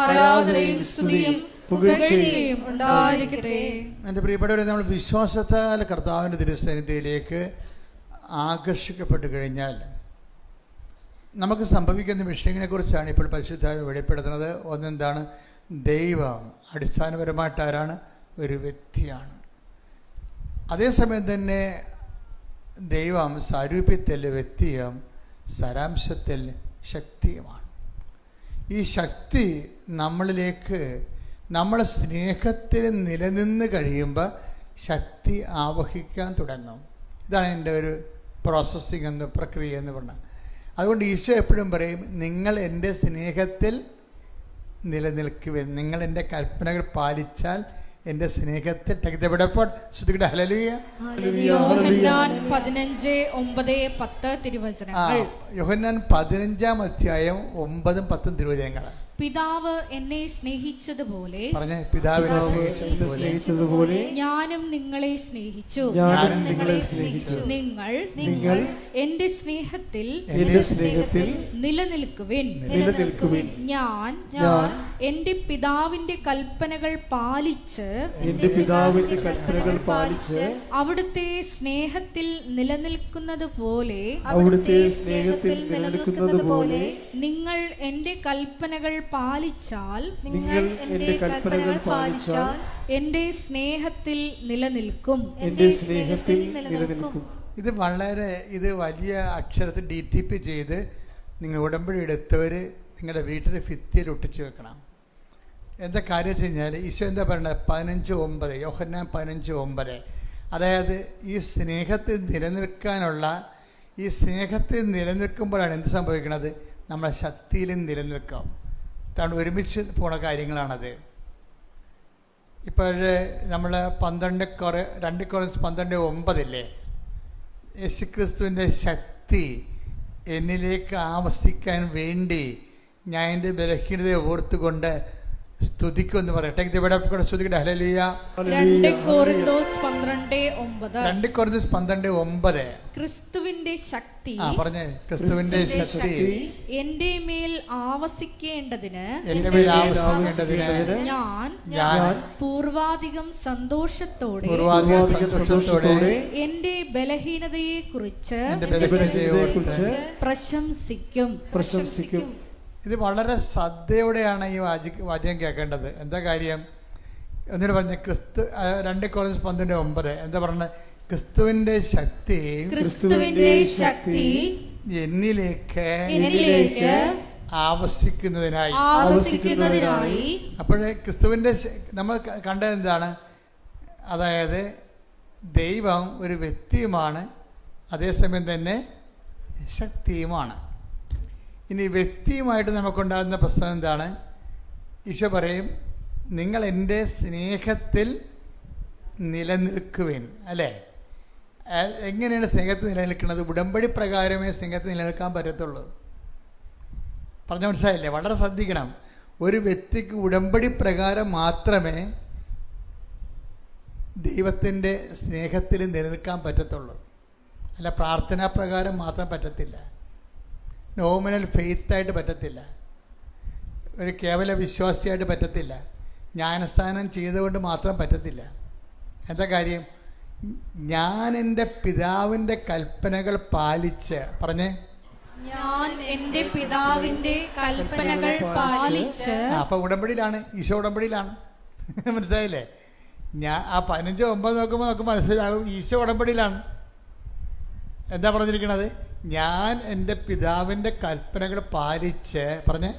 ആരാധനയും സ്തുതിയും പുകഴ്ചയും ഉണ്ടായിരിക്കട്ടെ. എൻ്റെ പ്രിയപ്പെട്ടവരെ, നമ്മൾ വിശ്വാസത്താൽ കർത്താവിൻ്റെ തിരുസന്നിധിയിലേക്ക് ആകർഷിക്കപ്പെട്ട് കഴിഞ്ഞാൽ നമുക്ക് സംഭവിക്കുന്ന വിഷയങ്ങളെക്കുറിച്ചാണ് ഇപ്പോൾ പരിശുദ്ധാത്മാവ് വെളിപ്പെടുത്തുന്നത്. ഒന്നെന്താണ്? ദൈവം അടിസ്ഥാനപരമായിട്ട് ആരാണ്? ഒരു വ്യക്തിയാണ്. അതേസമയം തന്നെ ദൈവം സാരൂപ്യത്തിൽ വ്യക്തിയും സാരാംശത്തിൽ ശക്തിയുമാണ്. ഈ ശക്തി നമ്മളിലേക്ക്, നമ്മളെ സ്നേഹത്തിൽ നിലനിന്ന് കഴിയുമ്പോൾ ശക്തി ആവഹിക്കാൻ തുടങ്ങും. ഇതാണ് എൻ്റെ ഒരു പ്രോസസ്സിങ് എന്ന്, പ്രക്രിയ എന്ന് പറഞ്ഞാൽ. അതുകൊണ്ട് ഈശോ എപ്പോഴും പറയും, നിങ്ങൾ എൻ്റെ സ്നേഹത്തിൽ നിലനിൽക്കുവിൻ, നിങ്ങൾ എൻ്റെ കൽപ്പനകൾ പാലിച്ചാൽ എൻ്റെ സ്നേഹത്തിൽ. ഹല്ലേലൂയ. യോഹന്നാൻ 15:9-10 തിരുവചനങ്ങൾ. യോഹന്നാൻ 15-ാം അധ്യായം 9-10 തിരുവചനങ്ങൾ. പിതാവ് എന്നെ സ്നേഹിച്ചതുപോലെ, പറഞ്ഞേ, പിതാവിനെ സ്നേഹിച്ചതുപോലെ ഞാനും നിങ്ങളെ സ്നേഹിച്ചു. നിങ്ങൾ എന്റെ സ്നേഹത്തിൽ നിലനിൽക്കുവിൻ. ഞാൻ എന്റെ പിതാവിന്റെ കൽപ്പനകൾ പാലിച്ച് അവിടുത്തെ സ്നേഹത്തിൽ നിലനിൽക്കുന്നത് പോലെ നിങ്ങൾ എന്റെ കൽപ്പനകൾ പാലിച്ചാൽ എന്റെ സ്നേഹത്തിൽ നിലനിൽക്കും. ഇത് വലിയ അക്ഷരത്തിൽ DTP ചെയ്ത് നിങ്ങൾ ഉടമ്പടി എടുത്തവർ നിങ്ങളുടെ വീട്ടിൽ ഭിത്തിയിൽ ഒട്ടിച്ച് വെക്കണം. എന്താ കാര്യം വെച്ച് കഴിഞ്ഞാൽ ഈശോ എന്താ പറയുന്നത്? 15:9, യോഹന്നാൻ 15:9. അതായത് ഈ സ്നേഹത്തിൽ നിലനിൽക്കുമ്പോഴാണ് എന്ത് സംഭവിക്കുന്നത്? നമ്മളെ ശക്തിയിലും നിലനിൽക്കാം. അതാണ് ഒരുമിച്ച് പോണ കാര്യങ്ങളാണത്. ഇപ്പോൾ നമ്മൾ 2 കൊരിന്ത്യർ 12:9 യേശുക്രിസ്തുവിൻ്റെ ശക്തി എന്നിലേക്ക് ആവസിക്കാൻ വേണ്ടി ഞാൻ എൻ്റെ ബലഹീനതയെ ഓർത്തുകൊണ്ട് സ്തുതിക്കുമെന്ന് പറയട്ടെ. ഇവിടെ സ്തുതിക്കട്ടെ. ഹല്ലേലൂയ. 2 കൊരിന്തോസ് 12:9 ക്രിസ്തുവിന്റെ ശക്തി പറഞ്ഞേ. ക്രിസ്തുവിന്റെ ശക്തി എന്റെ മേൽ ആവസിക്കേണ്ടതിന് ഞാൻ പൂർവാധികം സന്തോഷത്തോടെ എന്റെ ബലഹീനതയെ കുറിച്ച് പ്രശംസിക്കും. ഇത് വളരെ ശ്രദ്ധയോടെയാണ് ഈ വാചകം കേൾക്കേണ്ടത്. എന്താ കാര്യം? എന്നിട്ട് പറഞ്ഞ 2 കൊരിന്ത്യർ 12:9 എന്താ പറഞ്ഞത്? ക്രിസ്തുവിന്റെ ശക്തി എന്നിലേക്ക് ആവസിക്കുന്നതിനായി. അപ്പോഴേ ക്രിസ്തുവിന്റെ നമ്മൾ കണ്ടത് എന്താണ്? അതായത് ദൈവം ഒരു വ്യക്തിയുമാണ്, അതേസമയം തന്നെ ശക്തിയുമാണ്. ഇനി വ്യക്തിയുമായിട്ട് നമുക്കുണ്ടാകുന്ന പ്രശ്നം എന്താണ്? ഈശോ പറയും, നിങ്ങൾ എൻ്റെ സ്നേഹത്തിൽ നിലനിൽക്കുവിൻ. അല്ലേ? എങ്ങനെയാണ് സ്നേഹത്തിൽ നിലനിൽക്കുന്നത്? ഉടമ്പടി പ്രകാരമേ സ്നേഹത്തിൽ നിലനിൽക്കാൻ പറ്റത്തുള്ളൂ. പറഞ്ഞ മനസ്സിലായില്ലേ? വളരെ ശ്രദ്ധിക്കണം. ഒരു വ്യക്തിക്ക് ഉടമ്പടി പ്രകാരം മാത്രമേ ദൈവത്തിൻ്റെ സ്നേഹത്തിൽ നിലനിൽക്കാൻ പറ്റത്തുള്ളൂ. അല്ല പ്രാർത്ഥനാ പ്രകാരം മാത്രം പറ്റത്തില്ല. നോമിനൽ ഫെയ്ത്തായിട്ട് പറ്റത്തില്ല. ഒരു കേവല വിശ്വാസിയായിട്ട് പറ്റത്തില്ല. ജ്ഞാനസ്നാനം ചെയ്തുകൊണ്ട് മാത്രം പറ്റത്തില്ല. എന്താ കാര്യം? ഞാൻ എൻ്റെ പിതാവിൻ്റെ കൽപ്പനകൾ പാലിച്ച് പറഞ്ഞേ. ഞാൻ എൻ്റെ പിതാവിൻ്റെ കൽപ്പനകൾ പാലിച്ച്. അപ്പോൾ ഉടമ്പടിയിലാണ്, ഈശോ ഉടമ്പടിയിലാണ്. മനസ്സിലായില്ലേ? ഞാൻ ആ 15:9 നോക്കുമ്പോൾ നമുക്ക് മനസ്സിലാകും ഈശോ ഉടമ്പടിയിലാണ്. എന്താ പറഞ്ഞിരിക്കുന്നത്? ഞാൻ എൻ്റെ പിതാവിൻ്റെ കൽപ്പനകൾ പാലിച്ച് പറഞ്ഞേ.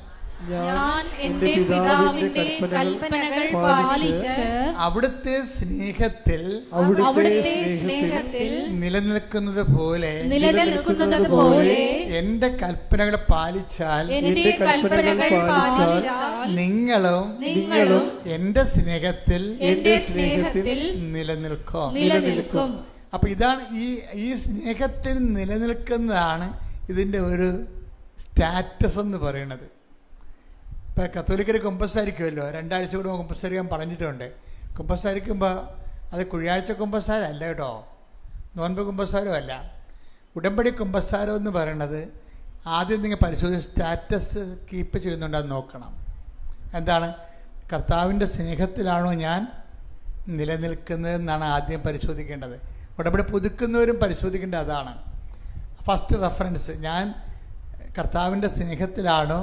ഞാൻ എൻ്റെ പിതാവിന്റെ കൽപ്പനകൾ പാലിച്ച് അവിടുത്തെ സ്നേഹത്തിൽ നിലനിൽക്കുന്നത് പോലെ എൻ്റെ കൽപ്പനകൾ പാലിച്ചാൽ നിങ്ങളും എൻ്റെ സ്നേഹത്തിൽ നിലനിൽക്കും. അപ്പൊ ഇതാണ് ഈ സ്നേഹത്തിൽ നിലനിൽക്കുന്നതാണ് ഇതിൻ്റെ ഒരു സ്റ്റാറ്റസ് എന്ന് പറയുന്നത്. ഇപ്പം കത്തോലിക്കർ കുമ്പസാരിക്കുമല്ലോ, 2 ആഴ്ച കൂടെ കുമ്പസാരിക്കാൻ പറഞ്ഞിട്ടുണ്ട്. കുമ്പസാരിക്കുമ്പോൾ അത് കുഴിയാഴ്ച കുമ്പസാരമല്ല കേട്ടോ, നോൻപ് കുമ്പസാരവും അല്ല. ഉടമ്പടി കുമ്പസാരം എന്ന് പറയണത് ആദ്യം നിങ്ങൾ പരിശോധിച്ച് സ്റ്റാറ്റസ് കീപ്പ് ചെയ്യുന്നുണ്ടെന്ന് നോക്കണം. എന്താണ്? കർത്താവിൻ്റെ സ്നേഹത്തിലാണോ ഞാൻ നിലനിൽക്കുന്നതെന്നാണ് ആദ്യം പരിശോധിക്കേണ്ടത്. ഉടമ്പടി പുതുക്കുന്നവരും പരിശോധിക്കേണ്ടത് അതാണ്. ഫസ്റ്റ് റെഫറൻസ്, ഞാൻ കർത്താവിൻ്റെ സ്നേഹത്തിലാണോ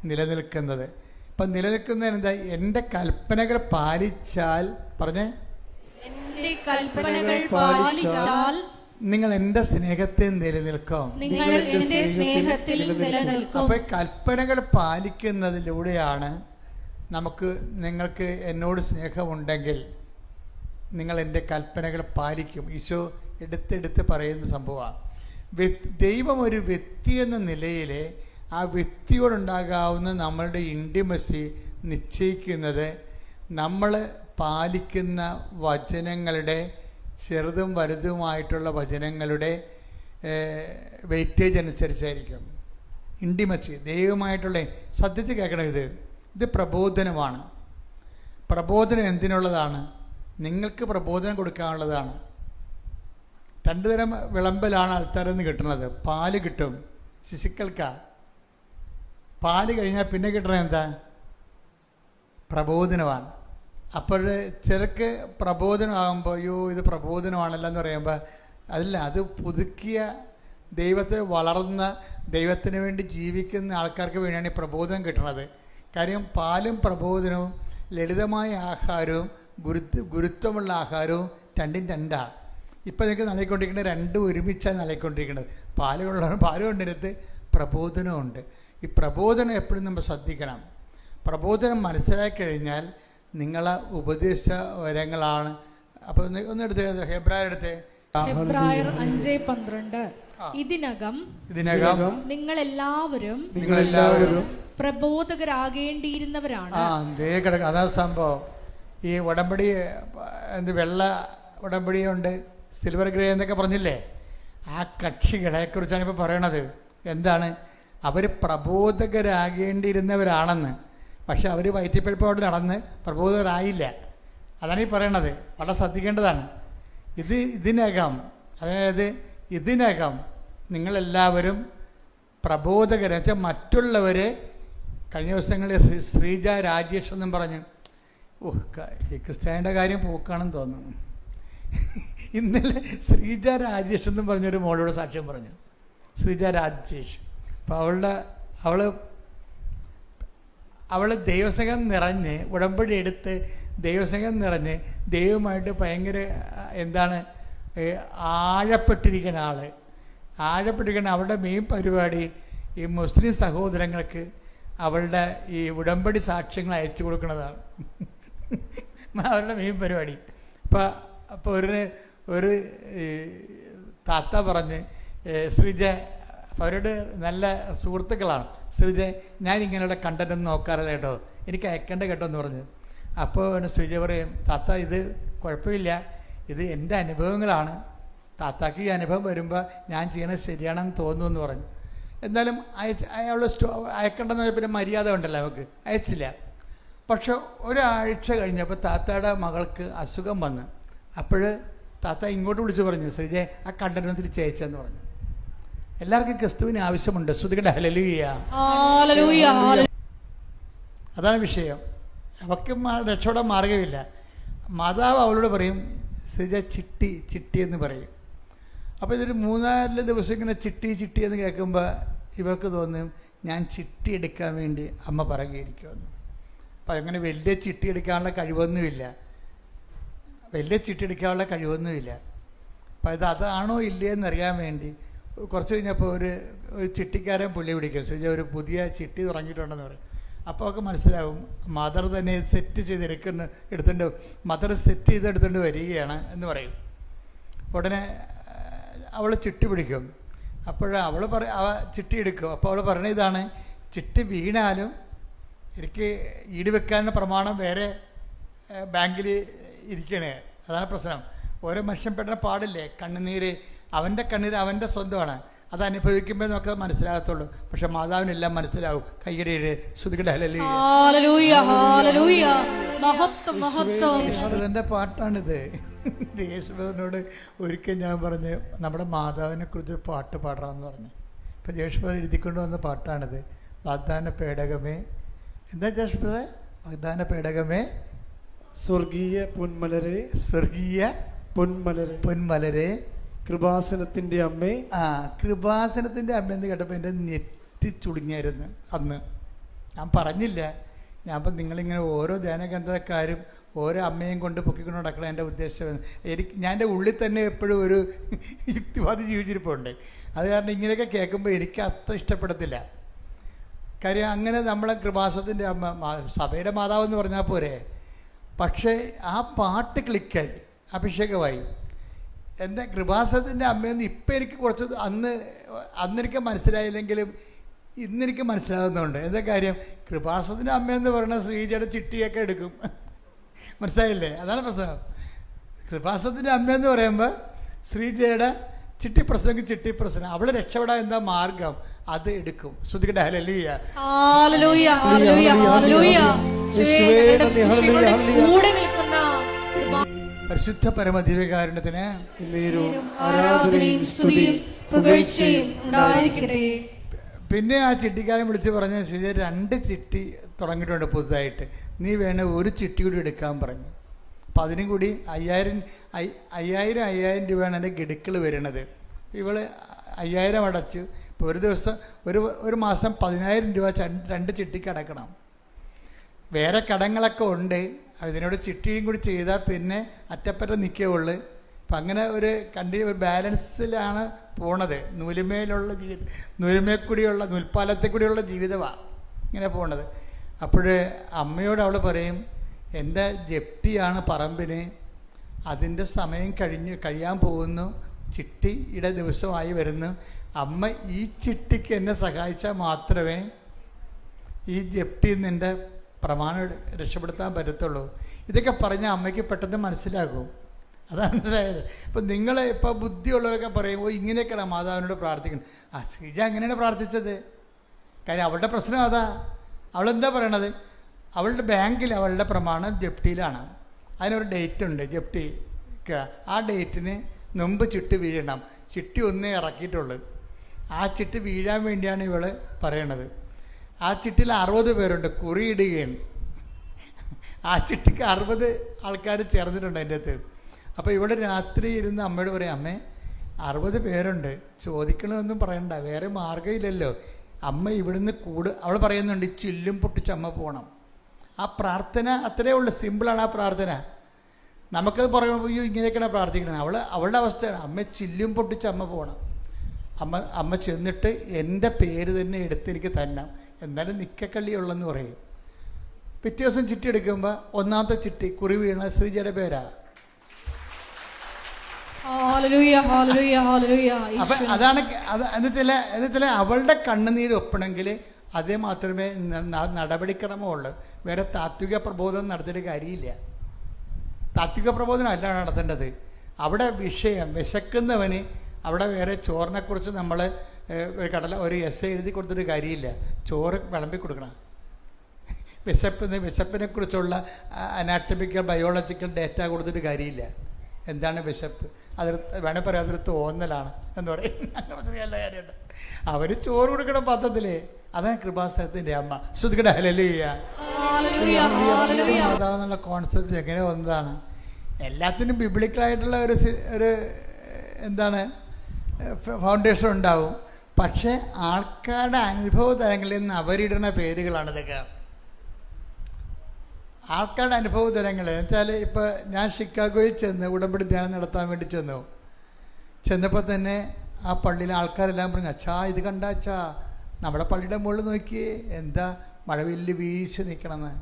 നിലനിൽക്കുന്നത്. ഇപ്പം നിലനിൽക്കുന്നതിന് എന്താ? എൻ്റെ കൽപ്പനകൾ പാലിച്ചാൽ പറഞ്ഞേ. എൻ്റെ കൽപ്പനകൾ പാലിച്ചാൽ നിങ്ങൾ എൻ്റെ സ്നേഹത്തിൽ നിലനിൽക്കും. അപ്പോൾ കൽപ്പനകൾ പാലിക്കുന്നതിലൂടെയാണ് നിങ്ങൾക്ക് എന്നോട് സ്നേഹമുണ്ടെങ്കിൽ നിങ്ങൾ എൻ്റെ കൽപ്പനകൾ പാലിക്കും. ഈശോ എടുത്തെടുത്ത് പറയുന്ന സംഭവമാണ്. ദൈവം ഒരു വ്യക്തി എന്ന നിലയിൽ ആ വ്യക്തിയോടുണ്ടാകാവുന്ന നമ്മളുടെ ഇൻറ്റിമസി നിശ്ചയിക്കുന്നത് നമ്മൾ പാലിക്കുന്ന വചനങ്ങളുടെ, ചെറുതും വലുതുമായിട്ടുള്ള വചനങ്ങളുടെ വെയിറ്റേജ് അനുസരിച്ചായിരിക്കും. ഇൻറ്റിമസി ദൈവമായിട്ടുള്ള, ശ്രദ്ധിച്ച് കേൾക്കണം. ഇത് പ്രബോധനമാണ്. പ്രബോധനം എന്തിനുള്ളതാണ്? നിങ്ങൾക്ക് പ്രബോധനം കൊടുക്കാനുള്ളതാണ്. 2 തരം വിളമ്പലാണ് ആൾക്കാരിൽ നിന്ന് കിട്ടുന്നത്. പാല് കിട്ടും ശിശുക്കൾക്കാണ്. പാല് കഴിഞ്ഞാൽ പിന്നെ കിട്ടണത് എന്താ? പ്രബോധനമാണ്. അപ്പോൾ ചിലർക്ക് പ്രബോധനമാകുമ്പോൾ അയ്യോ ഇത് പ്രബോധനമാണല്ലോ എന്ന് പറയുമ്പോൾ അതല്ല, അത് പുതുക്കിയ ദൈവത്തെ വളർന്ന ദൈവത്തിന് വേണ്ടി ജീവിക്കുന്ന ആൾക്കാർക്ക് വേണ്ടിയാണ് ഈ പ്രബോധനം കിട്ടുന്നത്. കാര്യം പാലും പ്രബോധനവും, ലളിതമായ ആഹാരവും ഗുരുത്വമുള്ള ആഹാരവും രണ്ടും രണ്ടാണ്. ഇപ്പം നിങ്ങൾക്ക് നൽകിക്കൊണ്ടിരിക്കുന്നത് രണ്ടും ഒരുമിച്ചാണ് നൽകിക്കൊണ്ടിരിക്കുന്നത്. പാല് കൊണ്ടിരുത്ത് പ്രബോധനമുണ്ട്. ഈ പ്രബോധനം എപ്പോഴും നമ്മൾ ശ്രദ്ധിക്കണം. പ്രബോധനം മനസ്സിലാക്കി കഴിഞ്ഞാൽ നിങ്ങളെ ഉപദേശ വരങ്ങളാണ്. അപ്പോൾ ഒന്നെടുത്ത് ഹെബ്രായരുടെ ഹെബ്രായർ 5:12 ഇതിനകം നിങ്ങളെല്ലാവരും പ്രബോധകരാകേണ്ടിയിരുന്നവരാണ്. അതാ സംഭവം. ഈ ഉടമ്പടി വെള്ള ഉടമ്പടിയുണ്ട്, സിൽവർ ഗ്രേ എന്നൊക്കെ പറഞ്ഞില്ലേ, ആ കക്ഷികളെക്കുറിച്ചാണ് ഇപ്പോൾ പറയണത്. എന്താണ്? അവർ പ്രബോധകരാകേണ്ടിയിരുന്നവരാണെന്ന്, പക്ഷെ അവർ വയറ്റിപ്പഴിപ്പോട് നടന്ന് പ്രബോധകരായില്ല. അതാണ് ഈ പറയണത്. വളരെ ശ്രദ്ധിക്കേണ്ടതാണ്. ഇതിനകം നിങ്ങളെല്ലാവരും പ്രബോധകരെ വെച്ചാൽ മറ്റുള്ളവരെ. കഴിഞ്ഞ ദിവസങ്ങളിൽ ശ്രീജ രാജേഷ് എന്നും പറഞ്ഞു, ഈ ക്രിസ്ത്യാനിയുടെ കാര്യം പോക്കാണെന്ന് തോന്നുന്നു. ഇന്നലെ ശ്രീജ രാജേഷ് എന്നും പറഞ്ഞൊരു മോളോട് സാക്ഷ്യം പറഞ്ഞു. ശ്രീജ രാജേഷ്. അപ്പോൾ അവൾ ദൈവസ്നേഹം നിറഞ്ഞ് ഉടമ്പടി എടുത്ത് ദൈവസ്നേഹം നിറഞ്ഞ് ദൈവമായിട്ട് ഭയങ്കര ആഴപ്പെട്ടിരിക്കുന്ന അവളുടെ മെയിൻ പരിപാടി ഈ മുസ്ലിം സഹോദരങ്ങൾക്ക് അവളുടെ ഈ ഉടമ്പടി സാക്ഷ്യങ്ങൾ അയച്ചു കൊടുക്കുന്നതാണ് അവരുടെ മെയിൻ പരിപാടി. അപ്പോൾ ഒരു താത്ത പറഞ്ഞ്, ശ്രീജ, അവരുടെ നല്ല സുഹൃത്തുക്കളാണ്, ശ്രീജ ഞാനിങ്ങനെയുള്ള കണ്ടൻറ്റൊന്നും നോക്കാറില്ല കേട്ടോ, എനിക്ക് അയക്കേണ്ട കേട്ടോ എന്ന് പറഞ്ഞു. അപ്പോൾ ശ്രീജ പറയും, താത്ത ഇത് കുഴപ്പമില്ല, ഇത് എൻ്റെ അനുഭവങ്ങളാണ്, താത്താക്ക് ഈ അനുഭവം വരുമ്പോൾ ഞാൻ ചെയ്യണത് ശരിയാണെന്ന് തോന്നുന്നു പറഞ്ഞു. എന്നാലും അയാൾ അയക്കേണ്ടെന്ന് പറഞ്ഞാൽ പിന്നെ മര്യാദ ഉണ്ടല്ലോ, നമുക്ക് അയച്ചില്ല. പക്ഷെ ഒരാഴ്ച കഴിഞ്ഞപ്പോൾ താത്തയുടെ മകൾക്ക് അസുഖം വന്ന്. അപ്പോൾ താത്ത ഇങ്ങോട്ട് വിളിച്ച് പറഞ്ഞു, ശ്രീജെ ആ കണ്ടന്റ് തിരിച്ച് അയച്ചെന്ന് പറഞ്ഞു. എല്ലാവർക്കും ക്രിസ്തുവിന് ആവശ്യമുണ്ട്. ശ്രുതികട ഹല്ലേലൂയ. അതാണ് വിഷയം. അവർക്ക് രക്ഷപ്പെടാൻ മാർഗമില്ല. മാതാവ് അവളോട് പറയും, ശ്രീജ ചിട്ടി എന്ന് പറയും. അപ്പോൾ ഇതൊരു 3-4 ദിവസം ഇങ്ങനെ ചിട്ടി എന്ന് കേൾക്കുമ്പോൾ ഇവർക്ക് തോന്നും ഞാൻ ചിട്ടി എടുക്കാൻ വേണ്ടി അമ്മ പറയുകയിരിക്കുമെന്ന്. അപ്പം അങ്ങനെ വലിയ ചിട്ടി എടുക്കാനുള്ള കഴിവൊന്നുമില്ല. അപ്പം അതാണോ ഇല്ലേ എന്നറിയാൻ വേണ്ടി കുറച്ച് കഴിഞ്ഞപ്പോൾ ഒരു ചിട്ടിക്കാരൻ പുള്ളി വിളിക്കും, ശ്രീജ ഒരു പുതിയ ചിട്ടി തുടങ്ങിയിട്ടുണ്ടെന്ന് പറയും. അപ്പോൾ അവർക്ക് മനസ്സിലാവും മദർ തന്നെ സെറ്റ് ചെയ്ത് മദർ സെറ്റ് ചെയ്തെടുത്തുകൊണ്ട് വരികയാണ് എന്ന് പറയും. ഉടനെ അവൾ ചിട്ടി പിടിക്കും. അവൾ ചിട്ടി എടുക്കും. അപ്പോൾ അവൾ പറയണ ഇതാണ്, ചിട്ടി വീണാലും എനിക്ക് ഈട് വെക്കാനുള്ള പ്രമാണം വേറെ ബാങ്കിൽ ഇരിക്കണേ. അതാണ് പ്രശ്നം. ഓരോ മനുഷ്യൻ പെടുന്ന പാടില്ലേ, കണ്ണുനീര് അവൻ്റെ കണ്ണീര് അവൻ്റെ സ്വന്തമാണ്, അത് അനുഭവിക്കുമ്പോൾ നമുക്ക് മനസ്സിലാകത്തുള്ളൂ. പക്ഷെ മാതാവിനെല്ലാം മനസ്സിലാവും. കയ്യടിയുടെ ശ്രുതികട ഹല്ലേലൂയ പാട്ടാണിത്. യേശുദാസിനോട് ഒരിക്കൽ ഞാൻ പറഞ്ഞ് നമ്മുടെ മാതാവിനെ കുറിച്ച് പാട്ട് പാടാമെന്ന് പറഞ്ഞു. ഇപ്പം യേശുദാസ് എഴുതിക്കൊണ്ട് വന്ന പാട്ടാണിത്. വാഗ്ദാന പേടകമേ, എന്താ യേശുദാസ്? വാഗ്ദാന പേടകമേ, സ്വർഗീയ പൊന്മലരെ കൃപാസനത്തിൻ്റെ അമ്മേ. കൃപാസനത്തിൻ്റെ അമ്മ എന്ന് കേട്ടപ്പോൾ എൻ്റെ നെറ്റി ചുളിഞ്ഞായിരുന്നു അന്ന്. ഞാൻ പറഞ്ഞില്ല. ഞാനിപ്പോൾ നിങ്ങളിങ്ങനെ ഓരോ ധ്യാനഗ്രന്ഥക്കാരും ഓരോ അമ്മയും കൊണ്ട് പൊക്കിക്കൊണ്ട് നടക്കണം എൻ്റെ ഉദ്ദേശം. ഞാൻ എൻ്റെ ഉള്ളിൽ തന്നെ എപ്പോഴും ഒരു യുക്തിവാദി ജീവിച്ചിരിപ്പുണ്ട്. അത് കാരണം ഇങ്ങനെയൊക്കെ കേൾക്കുമ്പോൾ എനിക്ക് അത്ര ഇഷ്ടപ്പെടത്തില്ല. കാര്യം അങ്ങനെ നമ്മളെ കൃപാസനത്തിൻ്റെ അമ്മ, സഭയുടെ മാതാവ് എന്ന് പറഞ്ഞാൽ പോരെ. പക്ഷേ ആ പാട്ട് ക്ലിക്കായി, അഭിഷേകമായി. എൻ്റെ കൃപാസനത്തിൻ്റെ അമ്മയെന്ന് ഇപ്പം എനിക്ക് കുറച്ച് അന്നെനിക്ക് മനസ്സിലായില്ലെങ്കിലും ഇന്നെനിക്ക് മനസ്സിലാകുന്നുണ്ട്. എന്താ കാര്യം? കൃപാസനത്തിൻ്റെ അമ്മയെന്ന് പറയുന്ന ശ്രീജയുടെ ചിട്ടിയൊക്കെ എടുക്കും. മനസ്സിലായില്ലേ? അതാണ് പ്രശ്നം. കൃപാസനത്തിൻ്റെ അമ്മയെന്ന് പറയുമ്പോൾ ശ്രീജയുടെ ചിട്ടി പ്രശ്നം, അവൾ രക്ഷപ്പെടാൻ എന്താ മാർഗം അത് എടുക്കും. ശ്രുതികട ഹല്ലേലൂയ. പരിശുദ്ധ പരമദിവ്യകാരുണ്യത്തിന് പിന്നെ ആ ചിട്ടിക്കാരൻ വിളിച്ച് പറഞ്ഞ ശരി 2 ചിട്ടി തുടങ്ങിയിട്ടുണ്ട് പുതുതായിട്ട്, നീ വേണേ ഒരു ചിട്ടി കൂടി എടുക്കാൻ പറഞ്ഞു. അപ്പം അതിനും കൂടി 5000 രൂപയാണ് എൻ്റെ ഗഡുക്കൾ വരുന്നത്. ഇവള് 5000 അടച്ചു. ഇപ്പോൾ ഒരു ദിവസം ഒരു മാസം 10000 രൂപ 2 ചിട്ടിക്ക് അടക്കണം. വേറെ കടങ്ങളൊക്കെ ഉണ്ട്. ഇതിനോട് ചിട്ടിയും കൂടി ചെയ്താൽ പിന്നെ അറ്റപ്പറ്റ നിൽക്കുകയുള്ളു. അപ്പം അങ്ങനെ ഒരു ബാലൻസിലാണ് പോണത്. നൂൽപ്പാലത്തിൽ കൂടിയുള്ള ജീവിതമാണ് ഇങ്ങനെ പോണത്. അപ്പോൾ അമ്മയോട് അവൾ പറയും, എൻ്റെ ജപ്തിയാണ് പറമ്പിന്, അതിൻ്റെ സമയം കഴിയാൻ പോകുന്നു, ചിട്ടിയുടെ ദിവസമായി വരുന്നു. അമ്മ ഈ ചിട്ടിക്ക് എന്നെ സഹായിച്ചാൽ മാത്രമേ ഈ ജപ്തിയിൽ നിന്ന് എൻ്റെ പ്രമാണം രക്ഷപ്പെടുത്താൻ പറ്റത്തുള്ളൂ. ഇതൊക്കെ പറഞ്ഞാൽ അമ്മയ്ക്ക് പെട്ടെന്ന് മനസ്സിലാകും. അതാണ് മനസ്സിലായത്. ഇപ്പം നിങ്ങൾ ഇപ്പോൾ ബുദ്ധിയുള്ളവരൊക്കെ പറയുമ്പോൾ ഇങ്ങനെയൊക്കെയാണ് മാതാവിനോട് പ്രാർത്ഥിക്കുന്നത്. ശ്രീജ അങ്ങനെയാണ് പ്രാർത്ഥിച്ചത്. കാര്യം അവളുടെ പ്രശ്നം അതാ. അവളെന്താ പറയണത്? അവളുടെ ബാങ്കിൽ അവളുടെ പ്രമാണം ജപ്തിയിലാണ്. അതിനൊരു ഡേറ്റ് ഉണ്ട് ജപ്തിക്ക്. ആ ഡേറ്റിന് മുമ്പ് ചിട്ടി വീഴണം. ചിട്ടി ഒന്നേ ഇറക്കിയിട്ടുള്ളൂ. ആ ചിട്ടി വീഴാൻ വേണ്ടിയാണ് ഇവൾ പറയണത്. ആ ചിട്ടിയിൽ 60 പേരുണ്ട്, കുറിയിടുകയാണ്. ആ ചിട്ടിക്ക് 60 ആൾക്കാർ ചേർന്നിട്ടുണ്ട് അതിൻ്റെ അകത്ത്. അപ്പോൾ ഇവിടെ രാത്രി ഇരുന്ന് അമ്മയോട് പറയും, അമ്മേ 60 പേരുണ്ട്, ചോദിക്കണമെന്നും പറയണ്ട, വേറെ മാർഗ്ഗമില്ലല്ലോ. അമ്മ ഇവിടുന്ന് അവൾ പറയുന്നുണ്ട്, ചില്ലും പൊട്ടിച്ച് അമ്മ പോകണം. ആ പ്രാർത്ഥന അത്രയേ ഉള്ളൂ, സിമ്പിളാണ് ആ പ്രാർത്ഥന. നമുക്കത് പറയുമ്പോൾ ഇങ്ങനെയൊക്കെയാണ് പ്രാർത്ഥിക്കുന്നത്. അവളുടെ അവസ്ഥയാണ്, അമ്മ ചില്ലും പൊട്ടിച്ച് അമ്മ പോകണം. അമ്മ ചെന്നിട്ട് എൻ്റെ പേര് തന്നെ എടുത്ത് എനിക്ക് തരണം, എന്നാലും നിക്കക്കള്ളിയുള്ളെന്ന് പറയും. പിറ്റേ ദിവസം ചിട്ടി എടുക്കുമ്പോൾ ഒന്നാമത്തെ ചിട്ടി കുറി വീണ ശ്രീജയുടെ പേരാ. അപ്പം അതാണ് എന്നുവെച്ചാൽ അവളുടെ കണ്ണുനീര് ഒപ്പണമെങ്കിൽ അതേ മാത്രമേ നടപടിക്രമമുള്ളൂ. വേറെ താത്വിക പ്രബോധനം നടത്തിയിട്ട് കാര്യമില്ല. താത്വിക പ്രബോധനം അല്ല നടത്തേണ്ടത്. അവിടെ വിഷയം വിശക്കുന്നവന് അവിടെ വേറെ ചോറിനെക്കുറിച്ച് നമ്മൾ ഒരു എസ്സേ എഴുതി കൊടുത്തിട്ട് കാര്യമില്ല. ചോറ് വിളമ്പി കൊടുക്കണം. വിശപ്പിനെക്കുറിച്ചുള്ള അനാറ്റമിക്കൽ ബയോളജിക്കൽ ഡേറ്റ കൊടുത്തിട്ട് കാര്യമില്ല. എന്താണ് വിശപ്പ്? വേണേൽ പറയാം അതൊരു തോന്നലാണ് എന്ന് പറയും. നല്ല കാര്യമുണ്ട്. അവർ ചോറ് കൊടുക്കണം പത്രത്തില്. അതാണ് കൃപാസനത്തിൻ്റെ അമ്മ. ശ്രുതിക്കട്ടെ ഹല്ലേലൂയ. മാതാവെന്നുള്ള കോൺസെപ്റ്റ് എങ്ങനെ വന്നതാണ്? എല്ലാത്തിനും ബിബ്ലിക്കലായിട്ടുള്ള ഒരു എന്താണ് ഫൗണ്ടേഷൻ ഉണ്ടാവും. പക്ഷേ ആൾക്കാരുടെ അനുഭവ തലങ്ങളിൽ നിന്ന് അവരിടുന്ന പേരുകളാണ് ഇതൊക്കെ. ആൾക്കാരുടെ അനുഭവ തലങ്ങൾ എന്ന് വെച്ചാൽ ഇപ്പോൾ ഞാൻ ഷിക്കാഗോയിൽ ചെന്ന് ഉടമ്പടി ധ്യാനം നടത്താൻ വേണ്ടി ചെന്നപ്പോൾ തന്നെ ആ പള്ളിയിലെ ആൾക്കാരെല്ലാം പറഞ്ഞു, അച്ഛാ ഇത് കണ്ട അച്ഛാ, നമ്മുടെ പള്ളിയുടെ മുകളിൽ നോക്കിയേ, എന്താ മഴവില്ല് വീശി നിൽക്കണമെന്ന്.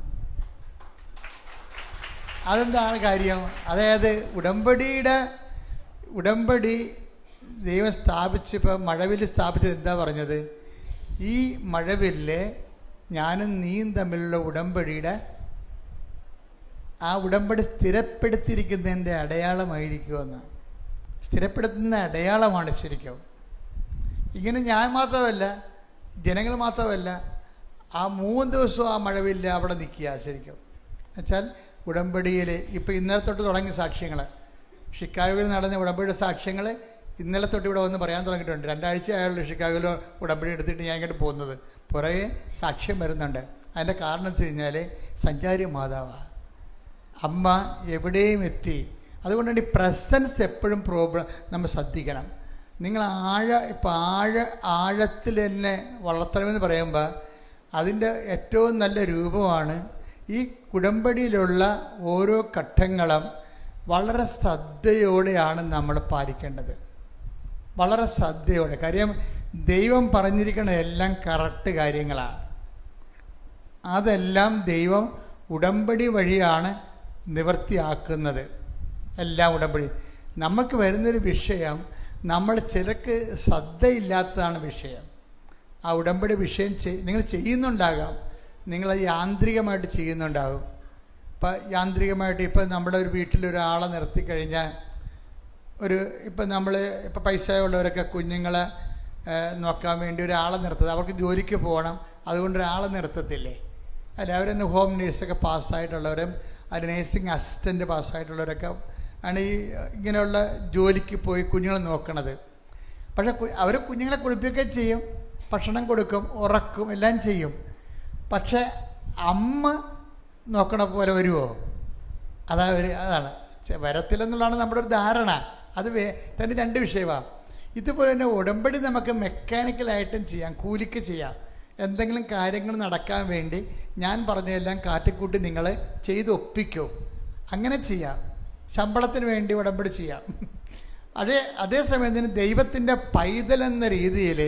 അതെന്താണ് കാര്യം? അതായത് ഉടമ്പടി ദൈവം സ്ഥാപിച്ച്, ഇപ്പോൾ മഴവില്ല് സ്ഥാപിച്ചത് എന്താ പറഞ്ഞത്? ഈ മഴവില്ല് ഞാനും നീയും തമ്മിലുള്ള ഉടമ്പടിയുടെ ആ ഉടമ്പടി സ്ഥിരപ്പെടുത്തിയിരിക്കുന്നതിൻ്റെ അടയാളമായിരിക്കുമെന്ന്. സ്ഥിരപ്പെടുത്തുന്ന അടയാളമാണ് ശരിക്കും. ഇങ്ങനെ ഞാൻ മാത്രമല്ല, ജനങ്ങൾ മാത്രമല്ല, ആ 3 ദിവസവും ആ മഴവില്ല അവിടെ നിൽക്കുക ശരിക്കും. എന്നുവെച്ചാൽ ഉടമ്പടിയിൽ ഇപ്പോൾ ഇന്നലെ തൊട്ട് തുടങ്ങിയ സാക്ഷ്യങ്ങൾ, ഷിക്കാഗോയിൽ നടന്ന ഉടമ്പടിയുടെ സാക്ഷ്യങ്ങൾ ഇന്നലെ തൊട്ട് ഇവിടെ വന്ന് പറയാൻ തുടങ്ങിയിട്ടുണ്ട്. 2 ആഴ്ച ആയുള്ള ഷിക്കാഗോയിൽ ഉടമ്പടി എടുത്തിട്ട് ഞാൻ ഇങ്ങോട്ട് പോകുന്നത്. പുറകെ സാക്ഷ്യം വരുന്നുണ്ട്. അതിൻ്റെ കാരണം വെച്ച് കഴിഞ്ഞാൽ സഞ്ചാരി മാതാവാണ്. അമ്മ എവിടെയും എത്തി. അതുകൊണ്ടാണ് ഈ പ്രസൻസ് എപ്പോഴും നമ്മൾ ശ്രദ്ധിക്കണം. നിങ്ങൾ ആഴത്തിൽ തന്നെ വളർത്തണമെന്ന് പറയുമ്പോൾ അതിൻ്റെ ഏറ്റവും നല്ല രൂപമാണ് ഈ ഉടമ്പടിയിലുള്ള ഓരോ ഘട്ടങ്ങളും വളരെ ശ്രദ്ധയോടെയാണ് നമ്മൾ പാലിക്കേണ്ടത്. വളരെ ശ്രദ്ധയോടെ. കാര്യം ദൈവം പറഞ്ഞിരിക്കുന്ന എല്ലാം കറക്റ്റ് കാര്യങ്ങളാണ്. അതെല്ലാം ദൈവം ഉടമ്പടി വഴിയാണ് നിവൃത്തിയാക്കുന്നത്. എല്ലാം ഉടമ്പടി. നമുക്ക് വരുന്നൊരു വിഷയം, നമ്മൾ ചിലർക്ക് ശ്രദ്ധയില്ലാത്തതാണ് വിഷയം. ആ ഉടമ്പടി വിഷയം നിങ്ങൾ ചെയ്യുന്നുണ്ടാകാം, നിങ്ങൾ യാന്ത്രികമായിട്ട് ചെയ്യുന്നുണ്ടാകും. യാന്ത്രികമായിട്ട് ഇപ്പം നമ്മുടെ ഒരു വീട്ടിലൊരാളെ നിർത്തിക്കഴിഞ്ഞാൽ ഇപ്പം പൈസ ഉള്ളവരൊക്കെ കുഞ്ഞുങ്ങളെ നോക്കാൻ വേണ്ടി ഒരാളെ നിർത്തുന്നത്, അവർക്ക് ജോലിക്ക് പോകണം, അതുകൊണ്ട് ഒരാളെ നിർത്തത്തില്ലേ? അല്ല, അവരെന്നെ ഹോം നേഴ്സൊക്കെ പാസ്സായിട്ടുള്ളവരും അതിൽ നേഴ്സിംഗ് അസിസ്റ്റൻ്റ് പാസ്സായിട്ടുള്ളവരൊക്കെ ആണ് ഈ ഇങ്ങനെയുള്ള ജോലിക്ക് പോയി കുഞ്ഞുങ്ങളെ നോക്കണത്. പക്ഷേ അവർ കുഞ്ഞുങ്ങളെ കുളിപ്പിക്കുകയും ചെയ്യും, ഭക്ഷണം കൊടുക്കും, ഉറക്കും, എല്ലാം ചെയ്യും. പക്ഷേ അമ്മ നോക്കണ പോലെ വരുമോ? അതാണ് വരത്തില്ലെന്നുള്ളതാണ് നമ്മുടെ ഒരു ധാരണ. അത് രണ്ട് വിഷയമാണ്. ഇതുപോലെ തന്നെ ഉടമ്പടി നമുക്ക് മെക്കാനിക്കലായിട്ടും ചെയ്യാം, കൂലിക്ക് ചെയ്യാം. എന്തെങ്കിലും കാര്യങ്ങൾ നടക്കാൻ വേണ്ടി ഞാൻ പറഞ്ഞതെല്ലാം കാട്ടിക്കൂട്ടി നിങ്ങൾ ചെയ്ത് ഒപ്പിക്കും, അങ്ങനെ ചെയ്യാം. ശമ്പളത്തിന് വേണ്ടി ഉടമ്പടി ചെയ്യാം. അതേസമയത്തിന് ദൈവത്തിൻ്റെ പൈതൽ എന്ന രീതിയിൽ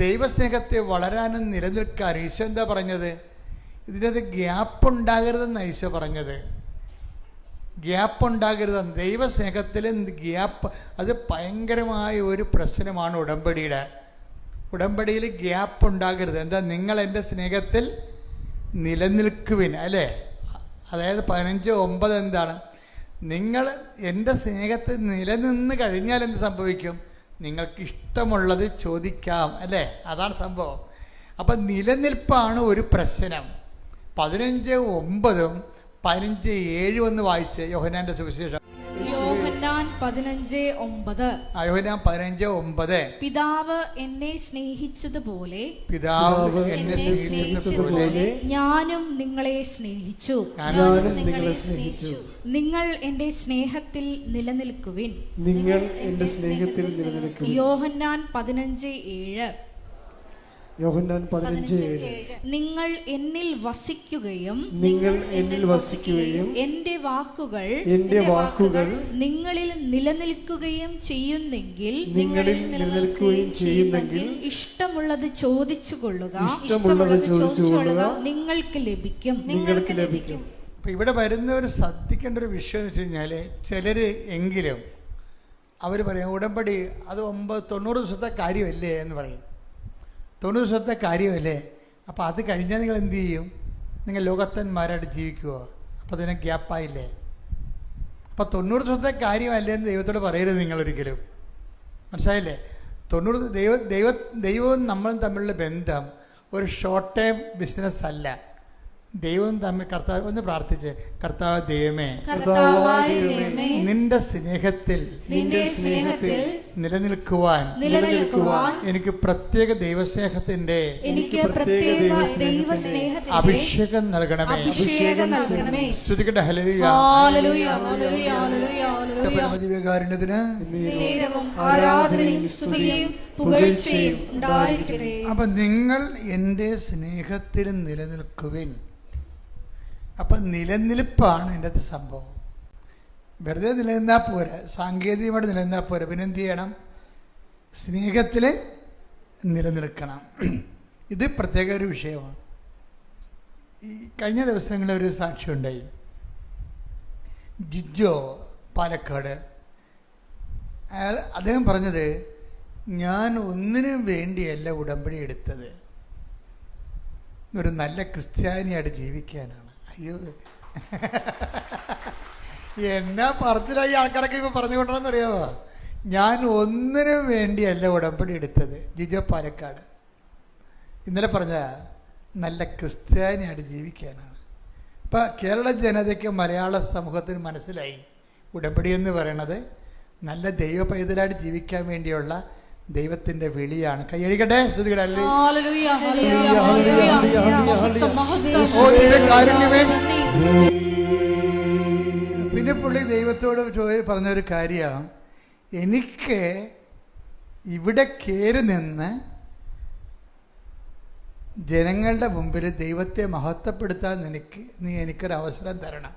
ദൈവസ്നേഹത്തെ വളരാനും നിലനിൽക്കാനും ഈശോ എന്താ പറഞ്ഞത്? ഇതിനകത്ത് ഗ്യാപ്പ് ഉണ്ടാകരുതെന്ന് ഈശോ പറഞ്ഞത്. ഗ്യാപ്പ് ഉണ്ടാകരുതെന്ന്. ദൈവസ്നേഹത്തിൽ ഗ്യാപ്പ്, അത് ഭയങ്കരമായ ഒരു പ്രശ്നമാണ് ഉടമ്പടിയിൽ ഗ്യാപ്പ് ഉണ്ടാകരുത്. എന്താ? നിങ്ങൾ എൻ്റെ സ്നേഹത്തിൽ നിലനിൽക്കുവിൻ, അല്ലേ? അതായത് 15:9 എന്താണ്? നിങ്ങൾ എൻ്റെ സ്നേഹത്തിൽ നിലനിന്ന് കഴിഞ്ഞാൽ എന്ത് സംഭവിക്കും? നിങ്ങൾക്ക് ഇഷ്ടമുള്ളത് ചോദിക്കാം, അല്ലേ? അതാണ് സംഭവം. അപ്പം നിലനിൽപ്പാണ് ഒരു പ്രശ്നം. 15:9 15:7 ഒന്ന് വായിച്ച് യോഹന്നാന്റെ സുവിശേഷം. യോഹന്നാൻ 15:9. യോഹന്നാൻ 15:9. പിതാവ് എന്നെ സ്നേഹിച്ചതുപോലെ ഞാനും നിങ്ങളെ സ്നേഹിച്ചു. നിങ്ങൾ എന്റെ സ്നേഹത്തിൽ നിലനിൽക്കുവിൻ. യോഹന്നാൻ 15:7. നിങ്ങൾ എന്നിൽ വസിക്കുകയും എന്റെ വാക്കുകൾ നിങ്ങളിൽ നിലനിൽക്കുകയും ചെയ്യുന്നെങ്കിൽ ഇഷ്ടമുള്ളത് ചോദിച്ചു കൊള്ളുക, നിങ്ങൾക്ക് ലഭിക്കും. അപ്പം ഇവിടെ വരുന്നവർ ശ്രദ്ധിക്കേണ്ട ഒരു വിഷയം എന്ന് വെച്ച് കഴിഞ്ഞാൽ, ചിലർ എങ്കിലും അവർ പറയും ഉടമ്പടി അത് 90 ദിവസത്തെ കാര്യമല്ലേ എന്ന് പറയും. 90 ദിവസത്തെ കാര്യമല്ലേ? അപ്പോൾ അത് കഴിഞ്ഞാൽ നിങ്ങൾ എന്ത് ചെയ്യും? നിങ്ങൾ ലോകത്തന്മാരായിട്ട് ജീവിക്കുമോ? അപ്പോൾ അതിനെ ഗ്യാപ്പായില്ലേ? അപ്പോൾ 90 ദിവസത്തെ കാര്യമല്ലേ എന്ന് ദൈവത്തോട് പറയരുത് നിങ്ങളൊരിക്കലും. മനസ്സിലായില്ലേ? 90 ദൈവവും നമ്മളും തമ്മിലുള്ള ബന്ധം ഒരു ഷോർട്ട് ടൈം ബിസിനസ് അല്ല. ദൈവം തമ്മിൽ കർത്താവ് ഒന്ന് പ്രാർത്ഥിച്ച്, കർത്താവ് ദൈവമേ, നിന്റെ സ്നേഹത്തിൽ നിലനിൽക്കുവാൻ എനിക്ക് പ്രത്യേക ദൈവസ്നേഹത്തിന്റെ അഭിഷേകം നൽകണമേ. ശ്രുതിക്കട്ടെ ഹല്ലേലൂയ. പരമദിവ്യകാരുണ്യത്തിന് അപ്പൊ നിങ്ങൾ എൻ്റെ സ്നേഹത്തിൽ നിലനിൽക്കുവിൻ. അപ്പം നിലനിൽപ്പാണ് എൻ്റെ അത് സംഭവം. വെറുതെ നിലനിന്നാൽ പോരാ, സാങ്കേതികമായിട്ട് നിലനിന്നാൽ പോരാ. പിന്നെ എന്ത് ചെയ്യണം? സ്നേഹത്തിൽ നിലനിൽക്കണം. ഇത് പ്രത്യേക ഒരു വിഷയമാണ്. ഈ കഴിഞ്ഞ ദിവസങ്ങളിൽ ഒരു സാക്ഷ്യം ഉണ്ടായി. ജിജോ പാലക്കാട്, അദ്ദേഹം പറഞ്ഞത്, ഞാൻ ഒന്നിനും വേണ്ടിയല്ല ഉടമ്പടി എടുത്തത്, ഒരു നല്ല ക്രിസ്ത്യാനിയായിട്ട് ജീവിക്കാനാണ്. അയ്യോ, എന്നാ പറച്ചിലായി ആൾക്കാരൊക്കെ ഇപ്പോൾ പറഞ്ഞുകൊണ്ടെന്ന് അറിയാമോ? ഞാൻ ഒന്നിനും വേണ്ടിയല്ല ഉടമ്പടി എടുത്തത്. ജിജോ പാലക്കാട് ഇന്നലെ പറഞ്ഞ നല്ല ക്രിസ്ത്യാനിയായിട്ട് ജീവിക്കാനാണ്. ഇപ്പം കേരള ജനതയ്ക്ക്, മലയാള സമൂഹത്തിന് മനസ്സിലായി ഉടമ്പടി എന്ന് പറയണത് നല്ല ദൈവ പൈതലായിട്ട് ജീവിക്കാൻ വേണ്ടിയുള്ള ദൈവത്തിന്റെ വിളിയാണ്. കൈയടിക്കട്ടെ. പിന്നെ പുള്ളി ദൈവത്തോട് പറഞ്ഞൊരു കാര്യമാണ്, എനിക്ക് ഇവിടെ കയറി നിന്ന് ജനങ്ങളുടെ മുമ്പിൽ ദൈവത്തെ മഹത്വപ്പെടുത്താൻ നീ എനിക്കൊരവസരം തരണം.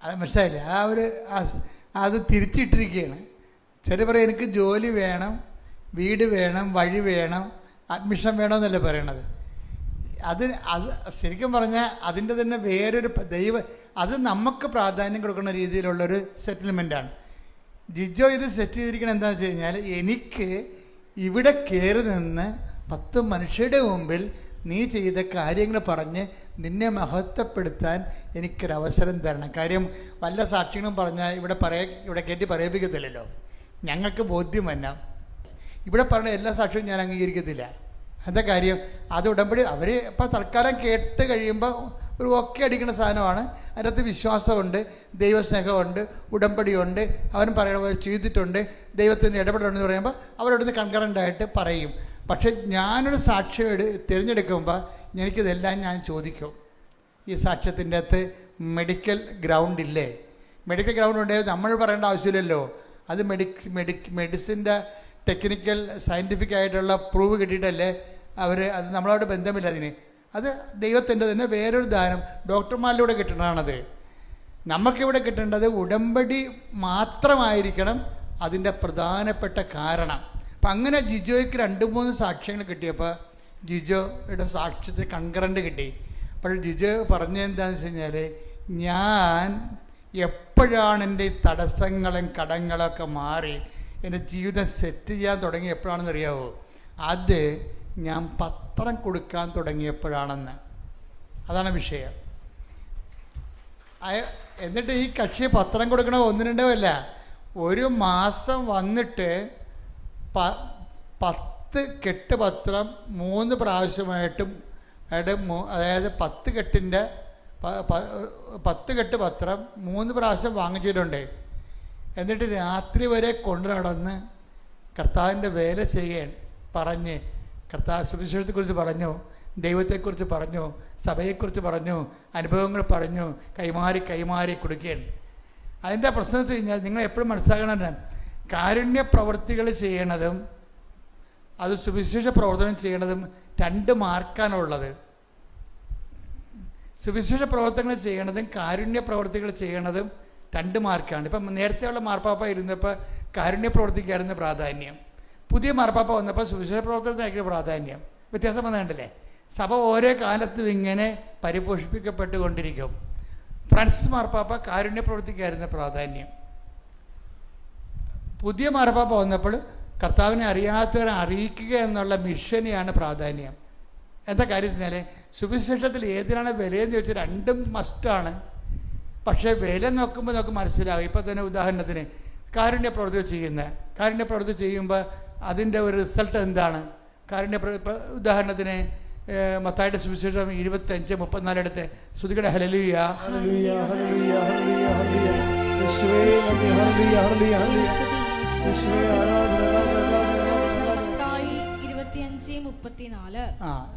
അത് മനസ്സിലായില്ലേ? അത് തിരിച്ചിട്ടിരിക്കുകയാണ്. ചില പറയും എനിക്ക് ജോലി വേണം, വീട് വേണം, വഴി വേണം, അഡ്മിഷൻ വേണമെന്നല്ലേ പറയണത്. അത് ശരിക്കും പറഞ്ഞാൽ അതിൻ്റെ തന്നെ വേറൊരു അത് നമുക്ക് പ്രാധാന്യം കൊടുക്കുന്ന രീതിയിലുള്ളൊരു സെറ്റിൽമെൻറ്റാണ്. ജിജോ ഇത് സെറ്റ് ചെയ്തിരിക്കണം എന്താണെന്ന് വെച്ച് കഴിഞ്ഞാൽ, എനിക്ക് ഇവിടെ കയറി നിന്ന് 10 മനുഷ്യരുടെ മുമ്പിൽ നീ ചെയ്ത കാര്യങ്ങൾ പറഞ്ഞ് നിന്നെ മഹത്വപ്പെടുത്താൻ എനിക്കൊരവസരം തരണം. കാര്യം വല്ല സാക്ഷ്യങ്ങളും പറഞ്ഞാൽ ഇവിടെ കയറ്റി പറയിപ്പിക്കത്തില്ലല്ലോ, ഞങ്ങൾക്ക് ബോധ്യം വന്നാം. ഇവിടെ പറഞ്ഞ എല്ലാ സാക്ഷ്യവും ഞാൻ അംഗീകരിക്കത്തില്ല. എന്താ കാര്യം? അത് ഉടമ്പടി അവർ ഇപ്പം തൽക്കാലം കേട്ട് കഴിയുമ്പോൾ ഒരു ഒക്കെ അടിക്കുന്ന സാധനമാണ്. അതിനകത്ത് വിശ്വാസമുണ്ട്, ദൈവസ്നേഹമുണ്ട്, ഉടമ്പടിയുണ്ട്, അവൻ പറയണ പോലെ ചെയ്തിട്ടുണ്ട്, ദൈവത്തിൻ്റെ ഇടപെടലുണ്ടെന്ന് പറയുമ്പോൾ അവരോടൊന്ന് കൺകറൻ്റായിട്ട് പറയും. പക്ഷെ ഞാനൊരു സാക്ഷ്യം തിരഞ്ഞെടുക്കുമ്പോൾ എനിക്കിതെല്ലാം ഞാൻ ചോദിക്കും. ഈ സാക്ഷ്യത്തിൻ്റെ അകത്ത് മെഡിക്കൽ ഗ്രൗണ്ട് ഇല്ലേ? മെഡിക്കൽ ഗ്രൗണ്ട് ഉണ്ടെങ്കിൽ നമ്മൾ പറയേണ്ട ആവശ്യമില്ലല്ലോ. അത് മെഡിസിൻ്റെ ടെക്നിക്കൽ സയൻറ്റിഫിക് ആയിട്ടുള്ള പ്രൂവ് കിട്ടിയിട്ടല്ലേ അത് നമ്മളോട് ബന്ധമില്ല. അത് ദൈവത്തിൻ്റെ തന്നെ വേറൊരു ദാനം, ഡോക്ടർമാരിലൂടെ കിട്ടണതാണത്. നമുക്കിവിടെ കിട്ടേണ്ടത് ഉടമ്പടി മാത്രമായിരിക്കണം അതിൻ്റെ പ്രധാനപ്പെട്ട കാരണം. അപ്പം അങ്ങനെ ജിജോയ്ക്ക് 2-3 സാക്ഷ്യങ്ങൾ കിട്ടിയപ്പോൾ ജിജോയുടെ സാക്ഷ്യത്തിന് കൺകറൻ്റ് കിട്ടി. അപ്പോൾ ജിജോ പറഞ്ഞെന്താണെന്ന് വെച്ച് കഴിഞ്ഞാൽ, ഞാൻ എപ്പോഴാണ് എൻ്റെ ഈ തടസ്സങ്ങളും കടങ്ങളൊക്കെ മാറി എൻ്റെ ജീവിതം സെറ്റ് ചെയ്യാൻ തുടങ്ങി എപ്പോഴാണെന്ന് അറിയാമോ? അത് ഞാൻ പത്രം കൊടുക്കാൻ തുടങ്ങിയപ്പോഴാണെന്ന്. അതാണ് വിഷയം. എന്നിട്ട് ഈ കക്ഷി പത്രം കൊടുക്കണ ഒന്ന് രണ്ടോ അല്ല, ഒരു മാസം വന്നിട്ട് 10 കെട്ട് പത്രം 3 പ്രാവശ്യമായിട്ടും അതായത് 10 കെട്ട് പത്രം 3 പ്രാവശ്യം വാങ്ങിച്ചിട്ടുണ്ട്. എന്നിട്ട് രാത്രി വരെ കൊണ്ടു നടന്ന് കർത്താവിൻ്റെ വേല ചെയ്യാൻ പറഞ്ഞ് കർത്താവ് സുവിശേഷത്തെക്കുറിച്ച് പറഞ്ഞു, ദൈവത്തെക്കുറിച്ച് പറഞ്ഞു, സഭയെക്കുറിച്ച് പറഞ്ഞു, അനുഭവങ്ങൾ പറഞ്ഞു, കൈമാറി കൊടുക്കുകയാണ്. അതിൻ്റെ പ്രശ്നം വെച്ച് കഴിഞ്ഞാൽ നിങ്ങൾ എപ്പോഴും മനസ്സിലാക്കണം, കാരുണ്യ പ്രവൃത്തികൾ ചെയ്യണതും അത് സുവിശേഷ പ്രവർത്തനം ചെയ്യണതും 2 മാർക്കാണുള്ളത്. സുവിശേഷ പ്രവർത്തനങ്ങൾ ചെയ്യണതും കാരുണ്യ പ്രവർത്തികൾ ചെയ്യണതും 2 മാർക്കാണ്. ഇപ്പം നേരത്തെയുള്ള മാർപ്പാപ്പ ഇരുന്നപ്പോൾ കാരുണ്യ പ്രവർത്തിക്കായിരുന്നു പ്രാധാന്യം, പുതിയ മാർപ്പാപ്പ വന്നപ്പോൾ സുവിശേഷ പ്രവർത്തനത്തിനായിരിക്കും പ്രാധാന്യം. വ്യത്യാസം വന്നിട്ടില്ലേ? സഭ ഓരോ കാലത്തും ഇങ്ങനെ പരിപോഷിപ്പിക്കപ്പെട്ടുകൊണ്ടിരിക്കും. ഫ്രാൻസിസ് മാർപ്പാപ്പ കാരുണ്യ പ്രവർത്തിക്കായിരുന്നു പ്രാധാന്യം. പുതിയ മാർപ്പാപ്പ വന്നപ്പോൾ കർത്താവിനെ അറിയാത്തവരെ അറിയിക്കുക എന്നുള്ള മിഷനെയാണ് പ്രാധാന്യം. എന്താ കാര്യം വെച്ചാൽ സുവിശേഷത്തിൽ ഏതിനാണ് വിലയെന്ന് ചോദിച്ചാൽ 2 മസ്റ്റാണ്. പക്ഷേ വില നോക്കുമ്പോൾ നമുക്ക് മനസ്സിലാകും. ഇപ്പോൾ തന്നെ ഉദാഹരണത്തിന് കാരുണ്യ പ്രവൃത്തി ചെയ്യുമ്പോൾ അതിൻ്റെ ഒരു റിസൾട്ട് എന്താണ്? ഉദാഹരണത്തിന് മത്തായിയുടെ സുവിശേഷം 25:34 എടുത്ത് ശ്രുതികടെ ഹല്ലേലൂയ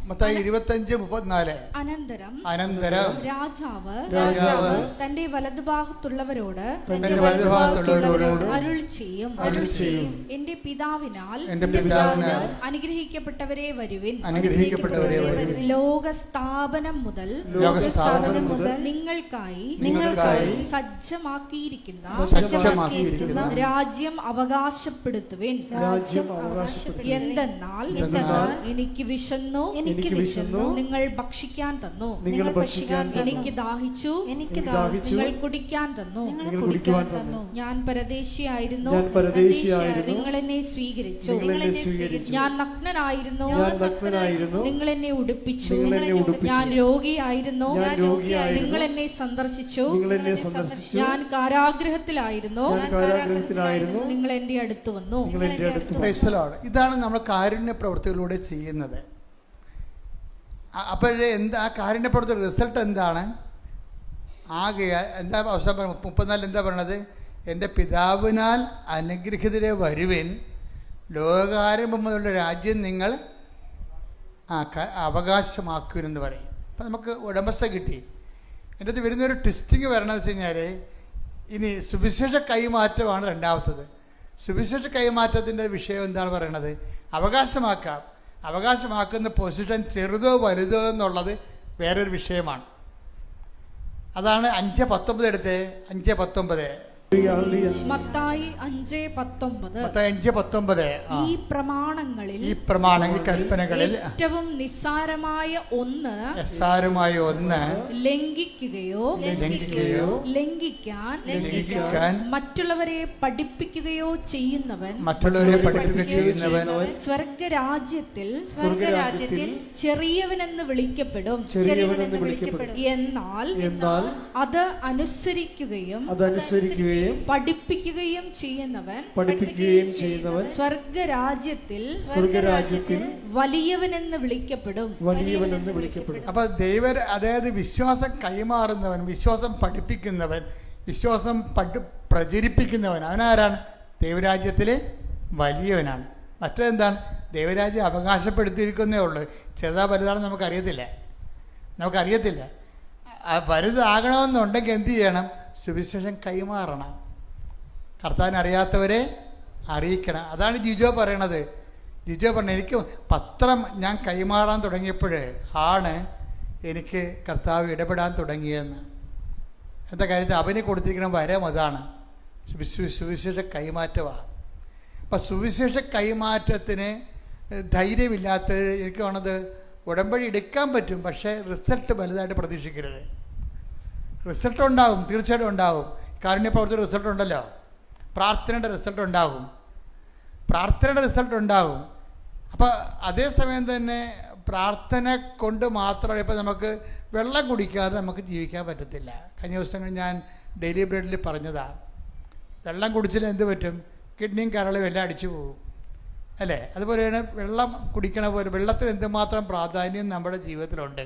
മത്തായി 25:34. അനന്തരം രാജാവ് തന്റെ വലതുഭാഗത്തുള്ളവരോട് അരുളി ചെയ്യും, എന്റെ പിതാവിനാൽ അനുഗ്രഹിക്കപ്പെട്ടവരെ വരുവിൻ. ലോകസ്ഥാപനം മുതൽ നിങ്ങൾക്കായി സജ്ജമാക്കിയിരിക്കുന്ന രാജ്യം അവകാശപ്പെടുത്തുവിൻ. എന്തെന്നാൽ എനിക്ക് വിശന്നു, നിങ്ങൾ ഭക്ഷിക്കാൻ തന്നു. എനിക്ക് ദാഹിച്ചു, നിങ്ങൾ കുടിക്കാൻ തന്നു. ഞാൻ പരദേശിയായിരുന്നു, നിങ്ങൾ എന്നെ സ്വീകരിച്ചു. ഞാൻ നഗ്നനായിരുന്നു, നിങ്ങൾ എന്നെ ഉടുപ്പിച്ചു. ഞാൻ രോഗിയായിരുന്നു, നിങ്ങൾ എന്നെ സന്ദർശിച്ചു. ഞാൻ കാരാഗൃഹത്തിലായിരുന്നു, നിങ്ങൾ എന്റെ അടുത്ത് വന്നു. ഇതാണ് നമ്മൾ കാരുണ്യ പ്രവൃത്തികളിലൂടെ ചെയ്യുന്നത്. അപ്പോഴേ എന്താ കാരുണ്യ പ്രവൃത്തി റിസൾട്ട് എന്താണ്? എന്താ അവസാനം 34 എന്താ പറയണത്? എൻ്റെ പിതാവിനാൽ അനുഗ്രഹിതരെ വരുവിൻ, ലോകാരംഭം മുതലുള്ള രാജ്യം നിങ്ങൾ അവകാശമാക്കുവിനെന്ന് പറയും. അപ്പം നമുക്ക് ഉടമസ്ഥ കിട്ടി. എൻ്റെ അടുത്ത് വരുന്നൊരു ട്വിസ്റ്റിങ് വരണമെന്ന് വെച്ച് കഴിഞ്ഞാൽ ഇനി സുവിശേഷ കൈമാറ്റമാണ് രണ്ടാമത്തത്. സുവിശേഷ കൈമാറ്റത്തിൻ്റെ വിഷയം എന്താണ് പറയണത്? അവകാശമാക്കുന്ന പൊസിഷൻ ചെറുതോ വലുതോ എന്നുള്ളത് വേറൊരു വിഷയമാണ്. അതാണ് 5:19 എടുത്ത് 5:19 മത്തായി 5:19 ഈ പ്രമാണങ്ങളിൽ കൽപ്പനകളിൽ ഏറ്റവും നിസ്സാരമായ ഒന്ന് ലംഘിക്കുകയോ ലംഘിക്കാൻ മറ്റുള്ളവരെ പഠിപ്പിക്കുകയോ ചെയ്യുന്നവൻ സ്വർഗരാജ്യത്തിൽ ചെറിയവനെന്ന് വിളിക്കപ്പെടും. എന്നാൽ അത് അനുസരിക്കുകയും പഠിപ്പിക്കുകയും ചെയ്യുന്നവൻ സ്വർഗരാജ്യത്തിൽ വലിയവനെന്ന് വിളിക്കപ്പെടും. അപ്പൊ അതായത് വിശ്വാസം കൈമാറുന്നവൻ, വിശ്വാസം പഠിപ്പിക്കുന്നവൻ, വിശ്വാസം പ്രചരിപ്പിക്കുന്നവൻ, അവനാരാണ്? ദൈവരാജ്യത്തിലെ വലിയവനാണ്. മറ്റെന്താണ്? ദൈവരാജ്യം അവകാശപ്പെടുത്തിയിരിക്കുന്നേ ഉള്ളൂ. ചെറുതാ വലുതാണെന്ന് നമുക്കറിയത്തില്ല. വലുതാകണമെന്നുണ്ടെങ്കിൽ എന്ത് ചെയ്യണം? സുവിശേഷം കൈമാറണം, കർത്താവിനെ അറിയാത്തവരെ അറിയിക്കണം. അതാണ് ജിജോ പറയണത്. എനിക്ക് പത്രം ഞാൻ കൈമാറാൻ തുടങ്ങിയപ്പോഴാണ് എനിക്ക് കർത്താവ് ഇടപെടാൻ തുടങ്ങിയെന്ന്. എന്താ കാര്യത്തിൽ അവന് കൊടുത്തിരിക്കുന്ന വരം അതാണ്, സുവിശേഷ കൈമാറ്റമാണ്. അപ്പം സുവിശേഷ കൈമാറ്റത്തിന് ധൈര്യമില്ലാത്തത് എനിക്ക് വേണത് ഉടമ്പടി എടുക്കാൻ പറ്റും, പക്ഷേ റിസൾട്ട് വലുതായിട്ട് പ്രതീക്ഷിക്കരുത്. റിസൾട്ട് ഉണ്ടാകും, തീർച്ചയായിട്ടും ഉണ്ടാകും. കാരുണ്യ പ്രവർത്തി റിസൾട്ട് ഉണ്ടല്ലോ, പ്രാർത്ഥനയുടെ റിസൾട്ട് ഉണ്ടാകും. അപ്പം അതേസമയം തന്നെ പ്രാർത്ഥന കൊണ്ട് മാത്രമാണ്. ഇപ്പോൾ നമുക്ക് വെള്ളം കുടിക്കാതെ നമുക്ക് ജീവിക്കാൻ പറ്റത്തില്ല. കഴിഞ്ഞ ദിവസങ്ങൾ ഞാൻ ഡെയിലി ബ്രെഡിൽ പറഞ്ഞതാണ്, വെള്ളം കുടിച്ചാൽ എന്ത് പറ്റും? കിഡ്നിയും കരളും എല്ലാം അടിച്ചു പോകും, അല്ലേ? അതുപോലെയാണ് വെള്ളം കുടിക്കണ പോലെ വെള്ളത്തിന് എന്തുമാത്രം പ്രാധാന്യം നമ്മുടെ ജീവിതത്തിലുണ്ട്.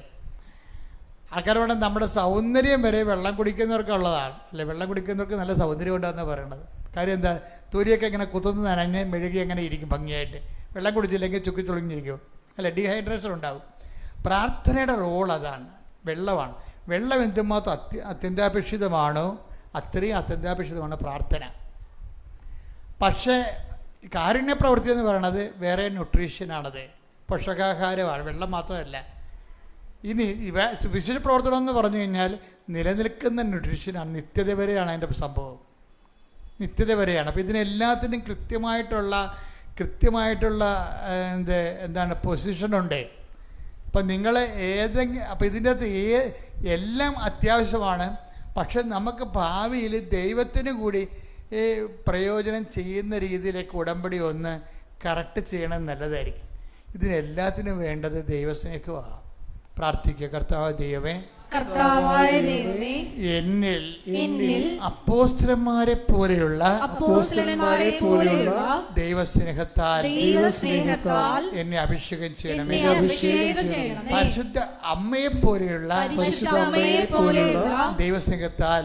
ആൾക്കാരോട് നമ്മുടെ സൗന്ദര്യം വരെ വെള്ളം കുടിക്കുന്നവർക്കുള്ളതാണ്, അല്ലേ? വെള്ളം കുടിക്കുന്നവർക്ക് നല്ല സൗന്ദര്യം ഉണ്ടാകുന്ന പറയണത്. കാര്യം എന്താ? തൊലിയൊക്കെ ഇങ്ങനെ കുത്തുന്ന നനഞ്ഞ് മെഴുകി അങ്ങനെ ഇരിക്കും ഭംഗിയായിട്ട്. വെള്ളം കുടിച്ചില്ലെങ്കിൽ ചുക്കി ചുളുങ്ങിയിരിക്കും, അല്ലേ? ഡീഹൈഡ്രേഷൻ ഉണ്ടാകും. പ്രാർത്ഥനയുടെ റോൾ അതാണ്, വെള്ളമാണ്. വെള്ളം എന്തുമാത്രം അത്യന്താപേക്ഷിതമാണോ അത്രയും അത്യന്താപേക്ഷിതമാണ് പ്രാർത്ഥന. പക്ഷേ കാരുണ്യ പ്രവൃത്തി എന്ന് പറയുന്നത് വേറെ ന്യൂട്രീഷ്യനാണത്, പോഷകാഹാരമാണ്, വെള്ളം മാത്രമല്ല. ഇനി വിശേഷ പ്രവർത്തനം എന്ന് പറഞ്ഞു കഴിഞ്ഞാൽ നിലനിൽക്കുന്ന ന്യൂട്രീഷ്യനാണ്, നിത്യത വരെയാണ് അതിൻ്റെ സംഭവം, നിത്യത വരെയാണ്. അപ്പോൾ ഇതിനെല്ലാത്തിനും കൃത്യമായിട്ടുള്ള എന്താണ് പൊസിഷനുണ്ട്. അപ്പം നിങ്ങൾ അപ്പം ഇതിൻ്റെ അകത്ത് എല്ലാം അത്യാവശ്യമാണ്. പക്ഷെ നമുക്ക് ഭാവിയിൽ ദൈവത്തിന് കൂടി പ്രയോജനം ചെയ്യുന്ന രീതിയിലേക്ക് ഉടമ്പടി ഒന്ന് കറക്റ്റ് ചെയ്യണം, നല്ലതായിരിക്കും. ഇതിനെല്ലാത്തിനും വേണ്ടത് ദൈവസ്നേഹമാണ്. പ്രാർത്ഥിക്കുക, കർത്താവ് ദൈവമേ, കർത്താവായ ദൈവമേ, എന്നിൽ അപ്പോസ്തലന്മാരെ പോലെയുള്ള ദൈവസ്നേഹത്താൽ എന്നെ അഭിഷേകം ചെയ്യണമേ. പരിശുദ്ധ അമ്മയെ പോലെയുള്ള ദൈവസ്നേഹത്താൽ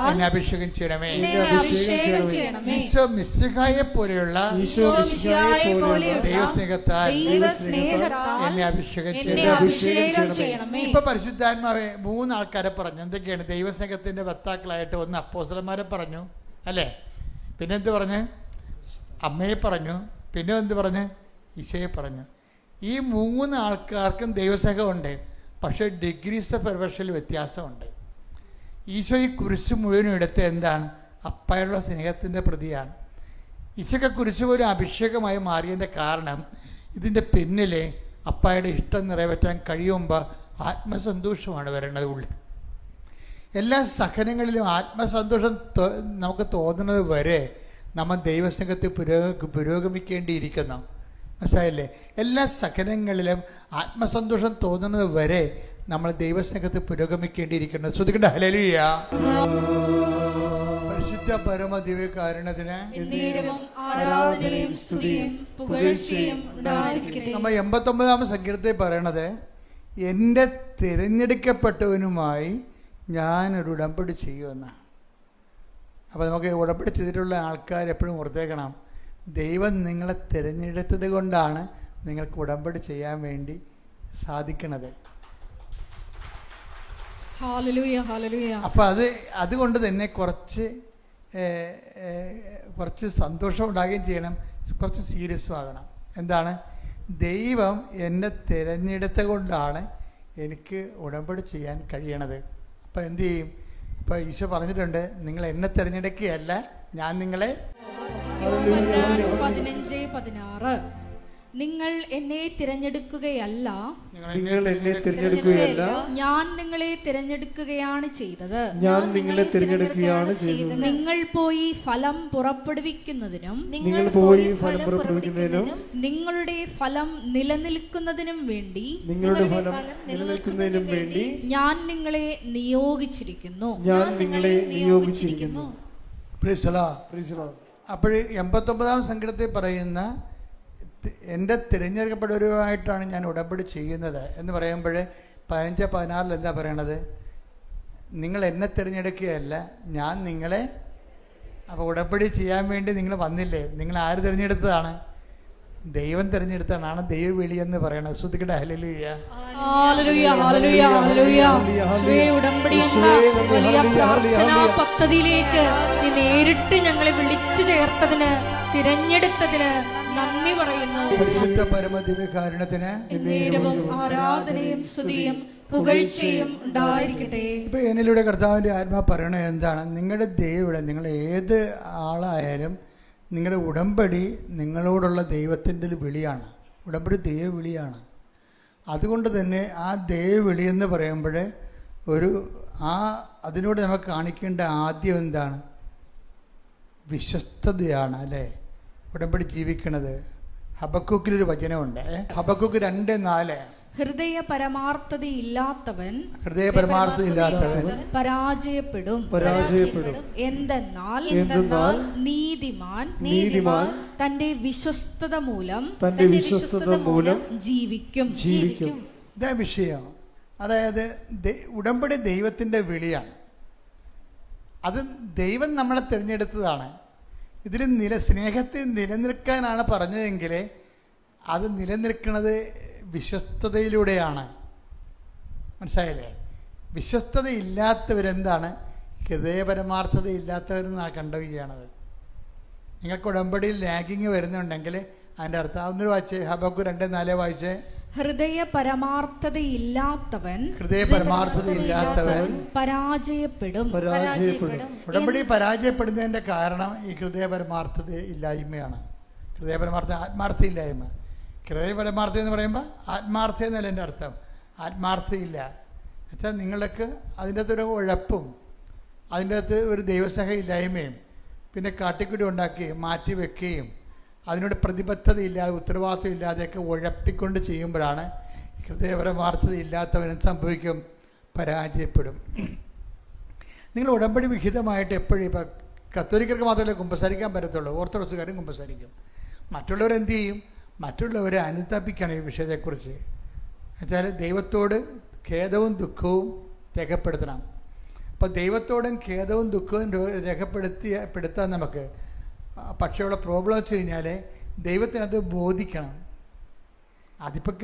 എന്നെ അഭിഷേകം ചെയ്യണമേ. ഈശോ മിശിഹായെ പോലെയുള്ള ദൈവസ്നേഹത്താൽ എന്നെ അഭിഷേകം ചെയ്യണമേ. ഇപ്പൊ പരിശുദ്ധാത്മാവെ 3 ആൾക്കാരെ പറഞ്ഞു. എന്തൊക്കെയാണ്? ദൈവസ്നേഹത്തിന്റെ വക്താക്കളായിട്ട് ഒന്ന് അപ്പോസ്തലന്മാരെ പറഞ്ഞു, അല്ലേ? പിന്നെ എന്ത് പറഞ്ഞു? അമ്മയെ പറഞ്ഞു. പിന്നെ എന്ത് പറഞ്ഞു? ഈശോയെ പറഞ്ഞു. ഈ 3 ആൾക്കാർക്കും ദൈവസ്നേഹമുണ്ട്, പക്ഷേ ഡിഗ്രീസ് ഓഫ് പെർഫെക്ഷനിൽ വ്യത്യാസമുണ്ട്. ഈശോ ഈ കുരിശ് മുഴുവനും എടുത്ത് എന്താണ്? അപ്പായുള്ള സ്നേഹത്തിൻ്റെ പ്രതിയാണ്. ഈശോയ്ക്ക് കുരിശ് പോലും അഭിഷേകമായി മാറിയതിൻ്റെ കാരണം ഇതിൻ്റെ പിന്നിൽ അപ്പായുടെ ഇഷ്ടം നിറവേറ്റാൻ കഴിയുമ്പോൾ ആത്മസന്തോഷമാണ് വരേണ്ടത് ഉള്ളിൽ. എല്ലാ സഹനങ്ങളിലും ആത്മസന്തോഷം നമുക്ക് തോന്നുന്നത് വരെ നമ്മൾ ദൈവസ്നേഹത്തിൽ പുരോഗമിക്കേണ്ടിയിരിക്കുന്നു. മനസ്സിലായില്ലേ? എല്ലാ സഹനങ്ങളിലും ആത്മസന്തോഷം തോന്നുന്നത് വരെ നമ്മൾ ദൈവസ്നേഹത്തിൽ പുരോഗമിക്കേണ്ടിയിരിക്കുന്നു. ശ്രദ്ധിക്കട്ടെ. ഹല്ലേലൂയ. പരിശുദ്ധ പരമ ദിവ്യകാരുണ്യത്തിന് നമ്മൾ 89-ാം സങ്കീർത്തനത്തിൽ പറയണത്, എൻ്റെ തിരഞ്ഞെടുക്കപ്പെട്ടവനുമായി ഞാനൊരു ഉടമ്പടി ചെയ്യുമെന്നാണ്. അപ്പോൾ നമുക്ക് ഉടമ്പടി ചെയ്തിട്ടുള്ള ആൾക്കാർ എപ്പോഴും ഓർത്തേക്കണം, ദൈവം നിങ്ങളെ തിരഞ്ഞെടുത്തത് കൊണ്ടാണ് നിങ്ങൾക്ക് ഉടമ്പടി ചെയ്യാൻ വേണ്ടി സാധിക്കണത്. അപ്പോൾ അതുകൊണ്ട് തന്നെ കുറച്ച് സന്തോഷം ഉണ്ടാകുകയും ചെയ്യണം, കുറച്ച് സീരിയസും ആകണം. എന്താണ്? ദൈവം എന്നെ തിരഞ്ഞെടുത്ത കൊണ്ടാണ് എനിക്ക് ഉടമ്പടി ചെയ്യാൻ കഴിയണത്. അപ്പോൾ എന്തു ചെയ്യും? ഇപ്പോൾ ഈശോ പറഞ്ഞിട്ടുണ്ട്, നിങ്ങൾ എന്നെ തിരഞ്ഞെടുക്കുകയല്ല, ഞാൻ നിങ്ങളെ. 15:16 നിങ്ങൾ എന്നെ തിരഞ്ഞെടുക്കുകയല്ല, ഞാൻ നിങ്ങളെ തിരഞ്ഞെടുക്കുകയാണ് ചെയ്തത്. നിങ്ങൾ പോയി ഫലം പുറപ്പെടുവിക്കുന്നതിനും നിങ്ങളുടെ ഫലം നിലനിൽക്കുന്നതിനും വേണ്ടി ഞാൻ നിങ്ങളെ നിയോഗിച്ചിരിക്കുന്നു. അപ്പോൾ 89-ാം സങ്കീർത്തനത്തിൽ പറയുന്ന എൻ്റെ തിരഞ്ഞെടുക്കപ്പെട്ടവരുമായിട്ടാണ് ഞാൻ ഉടമ്പടി ചെയ്യുന്നത് എന്ന് പറയുമ്പോൾ 15-16 എന്താ പറയണത്? നിങ്ങൾ എന്നെ തിരഞ്ഞെടുക്കുകയല്ല, ഞാൻ നിങ്ങളെ. അപ്പോൾ ഉടമ്പടി ചെയ്യാൻ വേണ്ടി നിങ്ങൾ വന്നില്ലേ? നിങ്ങൾ ആര് തിരഞ്ഞെടുത്തതാണ്? ദൈവം തിരഞ്ഞെടുത്തതാണ്. ദൈവവിളി എന്ന് പറയണത്. ശ്രദ്ധിക്കട്ടെ. ഹല്ലേലൂയ. ഉടമ്പടി എന്ന വലിയ പ്രാർത്ഥനാ പദ്ധതിയിലേക്ക് നീ നേരിട്ട് ഞങ്ങളെ വിളിച്ചു ചേർത്തതിന്, തിരഞ്ഞെടുത്തതിന് നന്ദി പറയുന്നു. പരിശുദ്ധ പരമ ദിവ്യകാരുണ്യത്തിന് ആരാധനയും സ്തുതിയും പുകഴ്ചയും ഉണ്ടായിരിക്കട്ടെ. ഇപ്പൊ എന്നിലൂടെ കർത്താവിന്റെ ആത്മാ പറയണത് എന്താണ്? നിങ്ങളുടെ ദൈവം, നിങ്ങൾ ഏത് ആളായാലും നിങ്ങളുടെ ഉടമ്പടി നിങ്ങളോടുള്ള ദൈവത്തിൻ്റെ ഒരു വിളിയാണ്. ഉടമ്പടി ദൈവവിളിയാണ്. അതുകൊണ്ട് തന്നെ ആ ദൈവവിളി എന്ന് പറയുമ്പോൾ അതിനോട് നമുക്ക് കാണിക്കേണ്ട ആദ്യം എന്താണ്? വിശ്വസ്തതയാണ്, അല്ലേ? ഉടമ്പടി ജീവിക്കണത്. ഹബക്കൂക്കിലൊരു വചനമുണ്ട്. ഹബക്കൂക്ക് 2:4. ഹൃദയ പരമാർത്ഥതയില്ലാത്തവൻ പരാജയപ്പെടും. എന്തെന്നാൽ നീതിമാൻ തന്റെ വിശ്വസ്തത മൂലം ജീവിക്കും. ഇതാ വിഷയം. അതായത് ഉടമ്പടി ദൈവത്തിൻ്റെ വിളിയാണ്. അത് ദൈവം നമ്മളെ തിരഞ്ഞെടുത്തതാണ്. ഇതിൽ സ്നേഹത്തിൽ നിലനിൽക്കാനാണ് പറഞ്ഞതെങ്കിൽ അത് നിലനിൽക്കുന്നത് വിശ്വസ്തതയിലൂടെയാണ്. മനസ്സിലായില്ലേ? വിശ്വസ്തത ഇല്ലാത്തവരെന്താണ്? ഹൃദയപരമാർത്ഥത ഇല്ലാത്തവരെന്നാണ് കണ്ടുകയാണത്. നിങ്ങൾക്ക് ഉടമ്പടിയിൽ ലാഗിങ് വരുന്നുണ്ടെങ്കിൽ അതിൻ്റെ അർത്ഥം ഒന്നൊരു വായിച്ചേ. ഹബക്കൂക്ക് 2:4 വായിച്ചേ. ഹൃദയ പരമാർത്ഥതയില്ലാത്തവൻ പരാജയപ്പെടും. ഉടമ്പടി പരാജയപ്പെടുന്നതിൻ്റെ കാരണം ഈ ഹൃദയപരമാർത്ഥത ഇല്ലായ്മയാണ്. ആത്മാർത്ഥ ഇല്ലായ്മ. ഹൃദയപരമാർത്ഥ എന്ന് പറയുമ്പോൾ ആത്മാർത്ഥ എന്നല്ല എൻ്റെ അർത്ഥം. ആത്മാർത്ഥയില്ല വെച്ചാൽ നിങ്ങൾക്ക് അതിൻ്റെ അകത്തൊരു ഉഴപ്പും അതിൻ്റെ അകത്ത് ഒരു ദൈവസഹ ഇല്ലായ്മയും പിന്നെ കാട്ടിക്കുടി ഉണ്ടാക്കുകയും മാറ്റി വെക്കുകയും അതിനോട് പ്രതിബദ്ധതയില്ലാതെ ഉത്തരവാദിത്വം ഇല്ലാതെയൊക്കെ ഉഴപ്പിക്കൊണ്ട് ചെയ്യുമ്പോഴാണ് ഹൃദയപരമാർത്ഥത ഇല്ലാത്തവനും സംഭവിക്കും, പരാജയപ്പെടും. നിങ്ങൾ ഉടമ്പടി വിഹിതമായിട്ട് എപ്പോഴും ഇപ്പം കത്തോലിക്കർക്ക് മാത്രമല്ല കുമ്പസാരിക്കാൻ പറ്റത്തുള്ളൂ, ഓർത്തഡോക്സുകാരും കുമ്പസാരിക്കും. മറ്റുള്ളവരെന്ത് ചെയ്യും? മറ്റുള്ളവരെ അനുതാപിക്കണം ഈ വിഷയത്തെക്കുറിച്ച്. എന്നുവെച്ചാൽ ദൈവത്തോട് ഖേദവും ദുഃഖവും രേഖപ്പെടുത്തണം. അപ്പോൾ ദൈവത്തോടും ഖേദവും ദുഃഖവും രേഖപ്പെടുത്താൻ നമുക്ക്. പക്ഷേ ഉള്ള പ്രോബ്ലം വെച്ച് കഴിഞ്ഞാൽ ദൈവത്തിനത് ബോധിക്കണം. അതിപ്പോൾ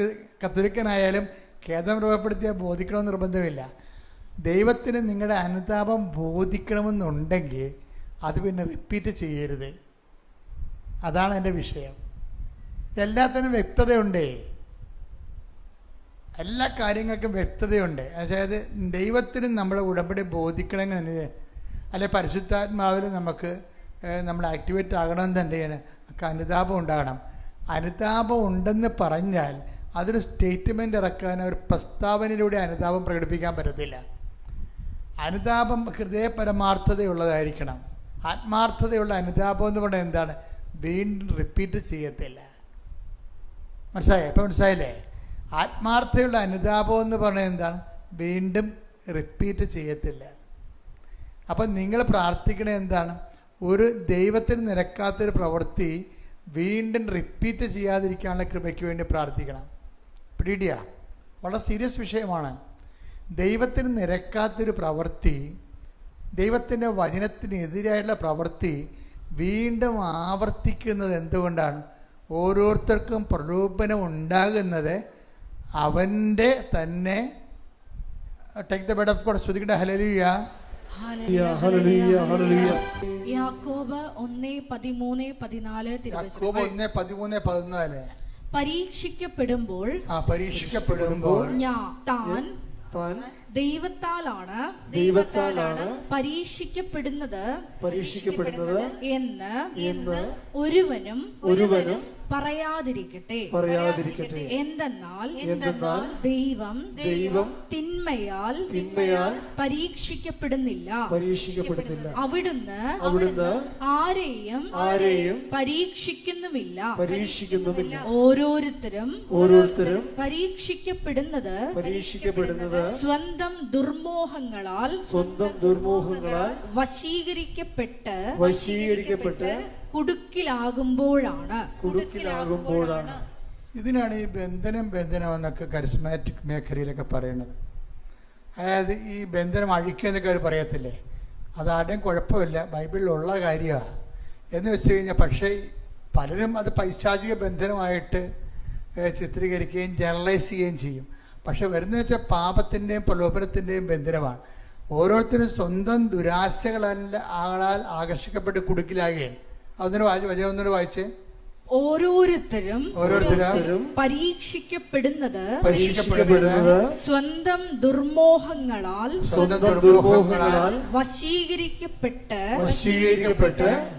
കത്തോലിക്കനായാലും ഖേദം രൂപപ്പെടുത്തിയാൽ ബോധിക്കണമെന്ന് നിർബന്ധമില്ല. ദൈവത്തിന് നിങ്ങളുടെ അനുതാപം ബോധിക്കണമെന്നുണ്ടെങ്കിൽ അത് പിന്നെ റിപ്പീറ്റ് ചെയ്യരുത്. അതാണ് എൻ്റെ വിഷയം. എല്ലാത്തിനും വ്യക്തതയുണ്ടേ, എല്ലാ കാര്യങ്ങൾക്കും വ്യക്തതയുണ്ട്. അതായത് ദൈവത്തിനും നമ്മളെ ഉടമ്പടി ബോധിക്കണമെങ്കിൽ അല്ലെ പരിശുദ്ധാത്മാവിൽ നമ്മൾ ആക്ടിവേറ്റ് ആകണമെന്ന് തന്നെയാണ് അനുതാപം ഉണ്ടാകണം. അനുതാപം ഉണ്ടെന്ന് പറഞ്ഞാൽ അതൊരു സ്റ്റേറ്റ്മെൻ്റ് ഇറക്കാൻ, ഒരു പ്രസ്താവനയിലൂടെ അനുതാപം പ്രകടിപ്പിക്കാൻ പറ്റത്തില്ല. അനുതാപം ഹൃദയപരമാർത്ഥതയുള്ളതായിരിക്കണം. ആത്മാർത്ഥതയുള്ള അനുതാപം എന്ന് പറഞ്ഞാൽ എന്താണ്? വീണ്ടും റിപ്പീറ്റ് ചെയ്യത്തില്ല. മനസ്സിലായില്ലേ? ആത്മാർത്ഥതയുള്ള അനുതാപം എന്ന് പറഞ്ഞാൽ എന്താണ്? വീണ്ടും റിപ്പീറ്റ് ചെയ്യത്തില്ല. അപ്പം നിങ്ങൾ പ്രാർത്ഥിക്കണത് എന്താണ്? ഒരു ദൈവത്തിന് നിരക്കാത്തൊരു പ്രവൃത്തി വീണ്ടും റിപ്പീറ്റ് ചെയ്യാതിരിക്കാനുള്ള കൃപയ്ക്ക് വേണ്ടി പ്രാർത്ഥിക്കണം. പിടിയിടുക. വളരെ സീരിയസ് വിഷയമാണ്. ദൈവത്തിന് നിരക്കാത്തൊരു പ്രവൃത്തി, ദൈവത്തിൻ്റെ വചനത്തിനെതിരായിട്ടുള്ള പ്രവൃത്തി വീണ്ടും ആവർത്തിക്കുന്നത് എന്തുകൊണ്ടാണ്? ഓരോരുത്തർക്കും പ്രലോഭനം ഉണ്ടാകുന്നത് അവൻ്റെ തന്നെ. Take the word of God. ശ്രുതിക്കട്ടെ ഹല്ലേലൂയ. യാക്കോബ് 1:13-14 പരീക്ഷിക്കപ്പെടുമ്പോൾ താൻ ദൈവത്താലാണ് പരീക്ഷിക്കപ്പെടുന്നത് എന്ന് ഒരുവനും പറയാതിരിക്കട്ടെ. എന്തെന്നാൽ ദൈവം തിന്മയാൽ പരീക്ഷിക്കപ്പെടുന്നില്ല. അവിടുന്ന് ആരെയും പരീക്ഷിക്കുന്നുമില്ല. ഓരോരുത്തരും പരീക്ഷിക്കപ്പെടുന്നത് സ്വന്തം ദുർമോഹങ്ങളാൽ വശീകരിക്കപ്പെട്ട് കുടുക്കിലാകുമ്പോഴാണ്. ഇതിനാണ് ഈ ബന്ധനം എന്നൊക്കെ കരിസ്മാറ്റിക് മേഖലയിലൊക്കെ പറയുന്നത്. അതായത് ഈ ബന്ധനം അഴിക്കുക എന്നൊക്കെ അവർ പറയത്തില്ലേ, അതാരുടെയും കുഴപ്പമില്ല, ബൈബിളിലുള്ള കാര്യമാണ് എന്ന് വെച്ച് കഴിഞ്ഞാൽ. പക്ഷേ പലരും അത് പൈശാചിക ബന്ധനമായിട്ട് ചിത്രീകരിക്കുകയും ജനറലൈസ് ചെയ്യുകയും ചെയ്യും. പക്ഷെ വരുന്നതെന്ന് വെച്ചാൽ പാപത്തിൻ്റെയും പ്രലോഭനത്തിൻ്റെയും ബന്ധനമാണ്. ഓരോരുത്തരും സ്വന്തം ദുരാശകളാൽ ആകർഷിക്കപ്പെട്ട് കുടുക്കിലാകുകയാണ്. അതൊന്നൊരു വായിച്ചേ. ഓരോരുത്തരും പരീക്ഷിക്കപ്പെടുന്നത് സ്വന്തം ദുർമോഹങ്ങളാൽ വശീകരിക്കപ്പെട്ട്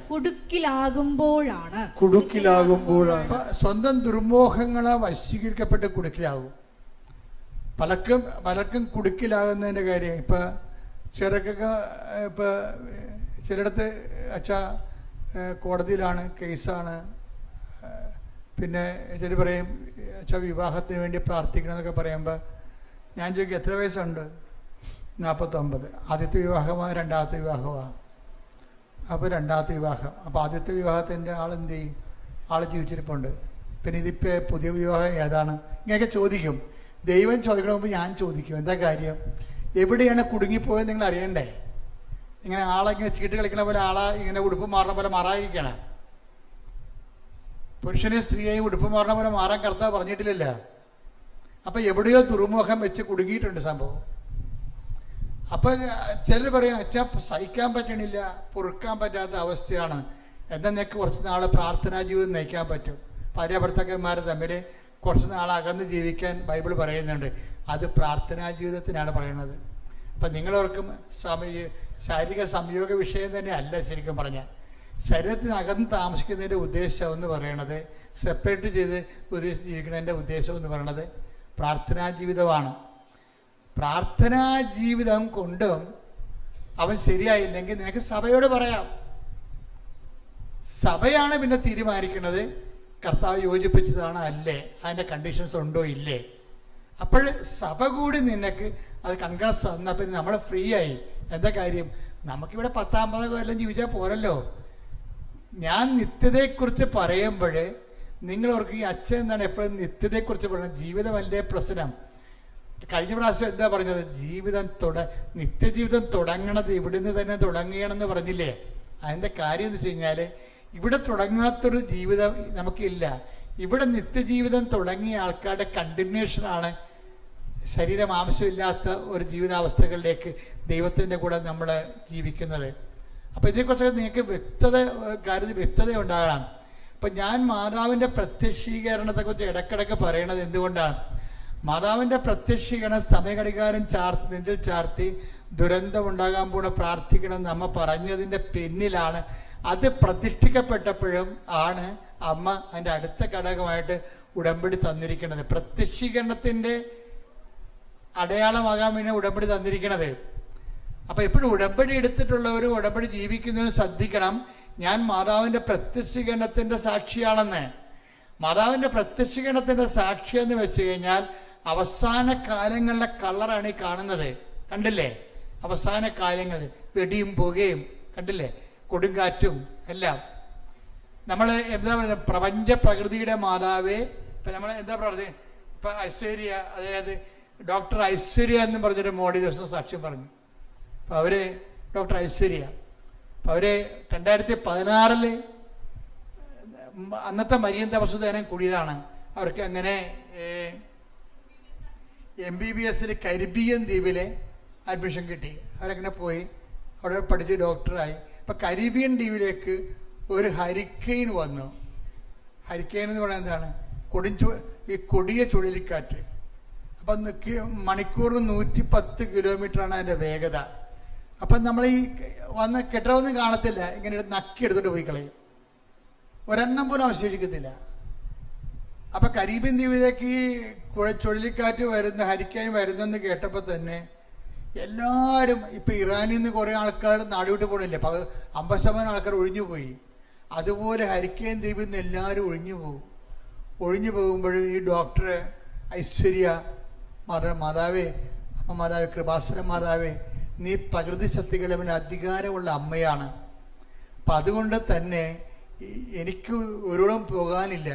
കുടുക്കിലാകുമ്പോഴാണ്. സ്വന്തം ദുർമോഹങ്ങളാൽ വശീകരിക്കപ്പെട്ട് കുടുക്കിലാകും. പലർക്കും കുടുക്കിലാകുന്നതിൻ്റെ കാര്യം ഇപ്പം ചിലയിടത്ത് അച്ഛാ കോടതിയിലാണ്, കേസാണ്, പിന്നെ ചില പറയും വിവാഹത്തിന് വേണ്ടി പ്രാർത്ഥിക്കണം എന്നൊക്കെ പറയുമ്പോൾ ഞാൻ ചോദിക്കും എത്ര വയസ്സുണ്ട്? 49. ആദ്യത്തെ വിവാഹമാണ്, രണ്ടാമത്തെ വിവാഹമാണ്. അപ്പോൾ രണ്ടാമത്തെ വിവാഹം. അപ്പോൾ ആദ്യത്തെ വിവാഹത്തിൻ്റെ ആളെന്ത് ചെയ്യും? ആൾ ജീവിച്ചിരിപ്പുണ്ട്. പിന്നെ ഇതിപ്പോൾ പുതിയ വിവാഹം ഏതാണ്? ഇങ്ങനെയൊക്കെ ചോദിക്കും. ദൈവം ചോദിക്കണ മുമ്പ് ഞാൻ ചോദിക്കും. എന്താ കാര്യം? എവിടെയാണ് കുടുങ്ങിപ്പോയത് നിങ്ങൾ അറിയണ്ടേ? ഇങ്ങനെ ആളെ ഇങ്ങനെ ചീട്ട് കളിക്കണ പോലെ ആളെ ഇങ്ങനെ ഉടുപ്പ് മാറണ പോലെ മാറാതിരിക്കണം. പുരുഷനെ സ്ത്രീയെയും ഉടുപ്പ് മാറണ പോലെ മാറാൻ കർത്താവ് പറഞ്ഞിട്ടില്ലല്ലോ. അപ്പം എവിടെയോ ദുർമുഖം വെച്ച് കുടുങ്ങിയിട്ടുണ്ട് സംഭവം. അപ്പം ചിലർ പറയും അച്ഛാ സഹിക്കാൻ പറ്റണില്ല, പൊറുക്കാൻ പറ്റാത്ത അവസ്ഥയാണ്, എന്നാൽ നിനക്ക് കുറച്ച് നാൾ പ്രാർത്ഥനാ ജീവിതം നയിക്കാൻ പറ്റും. ഭാര്യാഭർത്താക്കന്മാർ തമ്മിൽ കുറച്ച് നാൾ അകന്ന് ജീവിക്കാൻ ബൈബിൾ പറയുന്നുണ്ട്. അത് പ്രാർത്ഥനാ ജീവിതത്തിനാണ് പറയുന്നത്. അപ്പം നിങ്ങളവർക്കും ശാരീരിക സംയോഗ വിഷയം തന്നെ അല്ല ശരിക്കും പറഞ്ഞാൽ. ശരീരത്തിനകന്ന് താമസിക്കുന്നതിൻ്റെ ഉദ്ദേശം എന്ന് പറയണത്, സെപ്പറേറ്റ് ചെയ്ത് ജീവിക്കുന്നതിൻ്റെ ഉദ്ദേശം എന്ന് പറയണത് പ്രാർത്ഥനാ ജീവിതമാണ്. പ്രാർത്ഥനാ ജീവിതം കൊണ്ടും അവൻ ശരിയായില്ലെങ്കിൽ നിനക്ക് സഭയോട് പറയാം. സഭയാണ് പിന്നെ തീരുമാനിക്കുന്നത് കർത്താവ് യോജിപ്പിച്ചതാണ് അല്ലേ, അതിൻ്റെ കണ്ടീഷൻസ് ഉണ്ടോ ഇല്ലേ. അപ്പോൾ സഭ കൂടി നിനക്ക് അത് കൺഗ്രസ് തന്നാൽ പിന്നെ നമ്മൾ ഫ്രീ ആയി. എന്താ കാര്യം? നമുക്കിവിടെ 10-50 കൊല്ലം ജീവിച്ചാൽ പോരല്ലോ. ഞാൻ നിത്യതയെക്കുറിച്ച് പറയുമ്പോൾ നിങ്ങളവർക്ക് ഈ അച്ഛൻ എന്താണ് എപ്പോഴും നിത്യതയെക്കുറിച്ച് പറയുന്നത്? ജീവിതമല്ലേ പ്രശ്നം. കഴിഞ്ഞ പ്രാവശ്യം എന്താ പറഞ്ഞത്? നിത്യജീവിതം തുടങ്ങണത് ഇവിടുന്ന് തന്നെ തുടങ്ങുകയാണെന്ന് പറഞ്ഞില്ലേ? അതിൻ്റെ കാര്യം എന്ന് വെച്ച് കഴിഞ്ഞാൽ ഇവിടെ തുടങ്ങാത്തൊരു ജീവിതം നമുക്കില്ല. ഇവിടെ നിത്യജീവിതം തുടങ്ങിയ ആൾക്കാരുടെ കണ്ടിന്യൂഷനാണ് ശരീരം ആവശ്യമില്ലാത്ത ഒരു ജീവിതാവസ്ഥകളിലേക്ക് ദൈവത്തിൻ്റെ കൂടെ നമ്മൾ ജീവിക്കുന്നത്. അപ്പോൾ ഇതിനെക്കുറിച്ചൊക്കെ നിങ്ങൾക്ക് വ്യക്തത ഉണ്ടാകണം. അപ്പം ഞാൻ മാതാവിൻ്റെ പ്രത്യക്ഷീകരണത്തെക്കുറിച്ച് ഇടയ്ക്കിടയ്ക്ക് പറയണത് എന്തുകൊണ്ടാണ്? മാതാവിൻ്റെ പ്രത്യക്ഷീകരണം സമയഘടികാരം നെഞ്ചിൽ ചാർത്തി ദുരന്തം ഉണ്ടാകാൻ പോണ പ്രാർത്ഥിക്കണം നമ്മ പറഞ്ഞതിൻ്റെ പിന്നിലാണ്. അത് പ്രതിഷ്ഠിക്കപ്പെട്ടപ്പോഴും ആണ് അമ്മ അതിൻ്റെ അടുത്ത ഘടകമായിട്ട് ഉടമ്പടി തന്നിരിക്കുന്നത്. പ്രത്യക്ഷീകരണത്തിൻ്റെ അടയാളമാകാൻ വേണ്ടി ഉടമ്പടി തന്നിരിക്കുന്നത്. അപ്പോൾ എപ്പോഴും ഉടമ്പടി എടുത്തിട്ടുള്ളവരും ഉടമ്പടി ജീവിക്കുന്നവരും ശ്രദ്ധിക്കണം, ഞാൻ മാതാവിൻ്റെ പ്രത്യക്ഷീകരണത്തിൻ്റെ സാക്ഷിയാണെന്ന്. മാതാവിൻ്റെ പ്രത്യക്ഷീകരണത്തിൻ്റെ സാക്ഷി എന്ന് വെച്ച് കഴിഞ്ഞാൽ അവസാന കാലങ്ങളിലെ കളറാണ് ഈ കാണുന്നത്. കണ്ടില്ലേ? അവസാന കാലങ്ങൾ വെടിയും പുകയും കണ്ടില്ലേ, കൊടുങ്കാറ്റും എല്ലാം. നമ്മൾ എന്താ പറയുക? പ്രപഞ്ച പ്രകൃതിയുടെ മാതാവേ. ഇപ്പം നമ്മൾ എന്താ പറയുക? ഇപ്പം ഐശ്വര്യ, അതായത് ഡോക്ടർ ഐശ്വര്യ എന്ന് പറഞ്ഞൊരു മോഡി ദിവസം സാക്ഷ്യം പറഞ്ഞു. അപ്പം അവർ ഡോക്ടർ ഐശ്വര്യ, അപ്പം അവർ 2016 അന്നത്തെ മരിയൻ തപസ്സുദേനം കൂടിയതാണ്. അവർക്ക് അങ്ങനെ MBBS കരീബിയൻ ദ്വീപിലെ അഡ്മിഷൻ കിട്ടി. അവരങ്ങനെ പോയി അവിടെ പഠിച്ച് ഡോക്ടറായി. അപ്പം കരീബിയൻ ദ്വീപിലേക്ക് ഒരു ഹരിക്കെയിൻ വന്നു. ഹരിക്കെയിൻ എന്ന് പറയുന്നത് എന്താണ്? ഈ കൊടിയ ചുഴലിക്കാറ്റ്. അപ്പം മണിക്കൂറിന് 110 കിലോമീറ്ററാണ് അതിൻ്റെ വേഗത. അപ്പം നമ്മൾ ഈ വന്ന് കെട്ടിടമൊന്നും കാണത്തില്ല, ഇങ്ങനെ നക്കിയെടുത്തോണ്ട് പോയി കളയും, ഒരെണ്ണം പോലും അവശേഷിക്കത്തില്ല. അപ്പം കരീബിയൻ ദ്വീപിലേക്ക് ഈ ചുഴലിക്കാറ്റ് വരുന്ന ഹരിക്കെയിൻ വരുന്നെന്ന് കേട്ടപ്പോൾ തന്നെ എല്ലാവരും, ഇപ്പം ഇറാനിൽ നിന്ന് കുറേ ആൾക്കാർ നാടുവിട്ട് പോകണില്ലേ, 50% ആൾക്കാർ ഒഴിഞ്ഞു പോയി. അതുപോലെ ഹരിക്കെയിൻ ദ്വീപിൽ നിന്ന് എല്ലാവരും ഒഴിഞ്ഞു പോകും. ഒഴിഞ്ഞു പോകുമ്പോഴും ഈ ഡോക്ടർ ഐശ്വര്യ മാതാവേ, അമ്മ മാതാവേ, കൃപാസന മാതാവേ, നീ പ്രകൃതി ശക്തികളുടെ മേൽ അധികാരമുള്ള അമ്മയാണ്. അപ്പം അതുകൊണ്ട് തന്നെ എനിക്ക് ഒരിടവും പോകാനില്ല,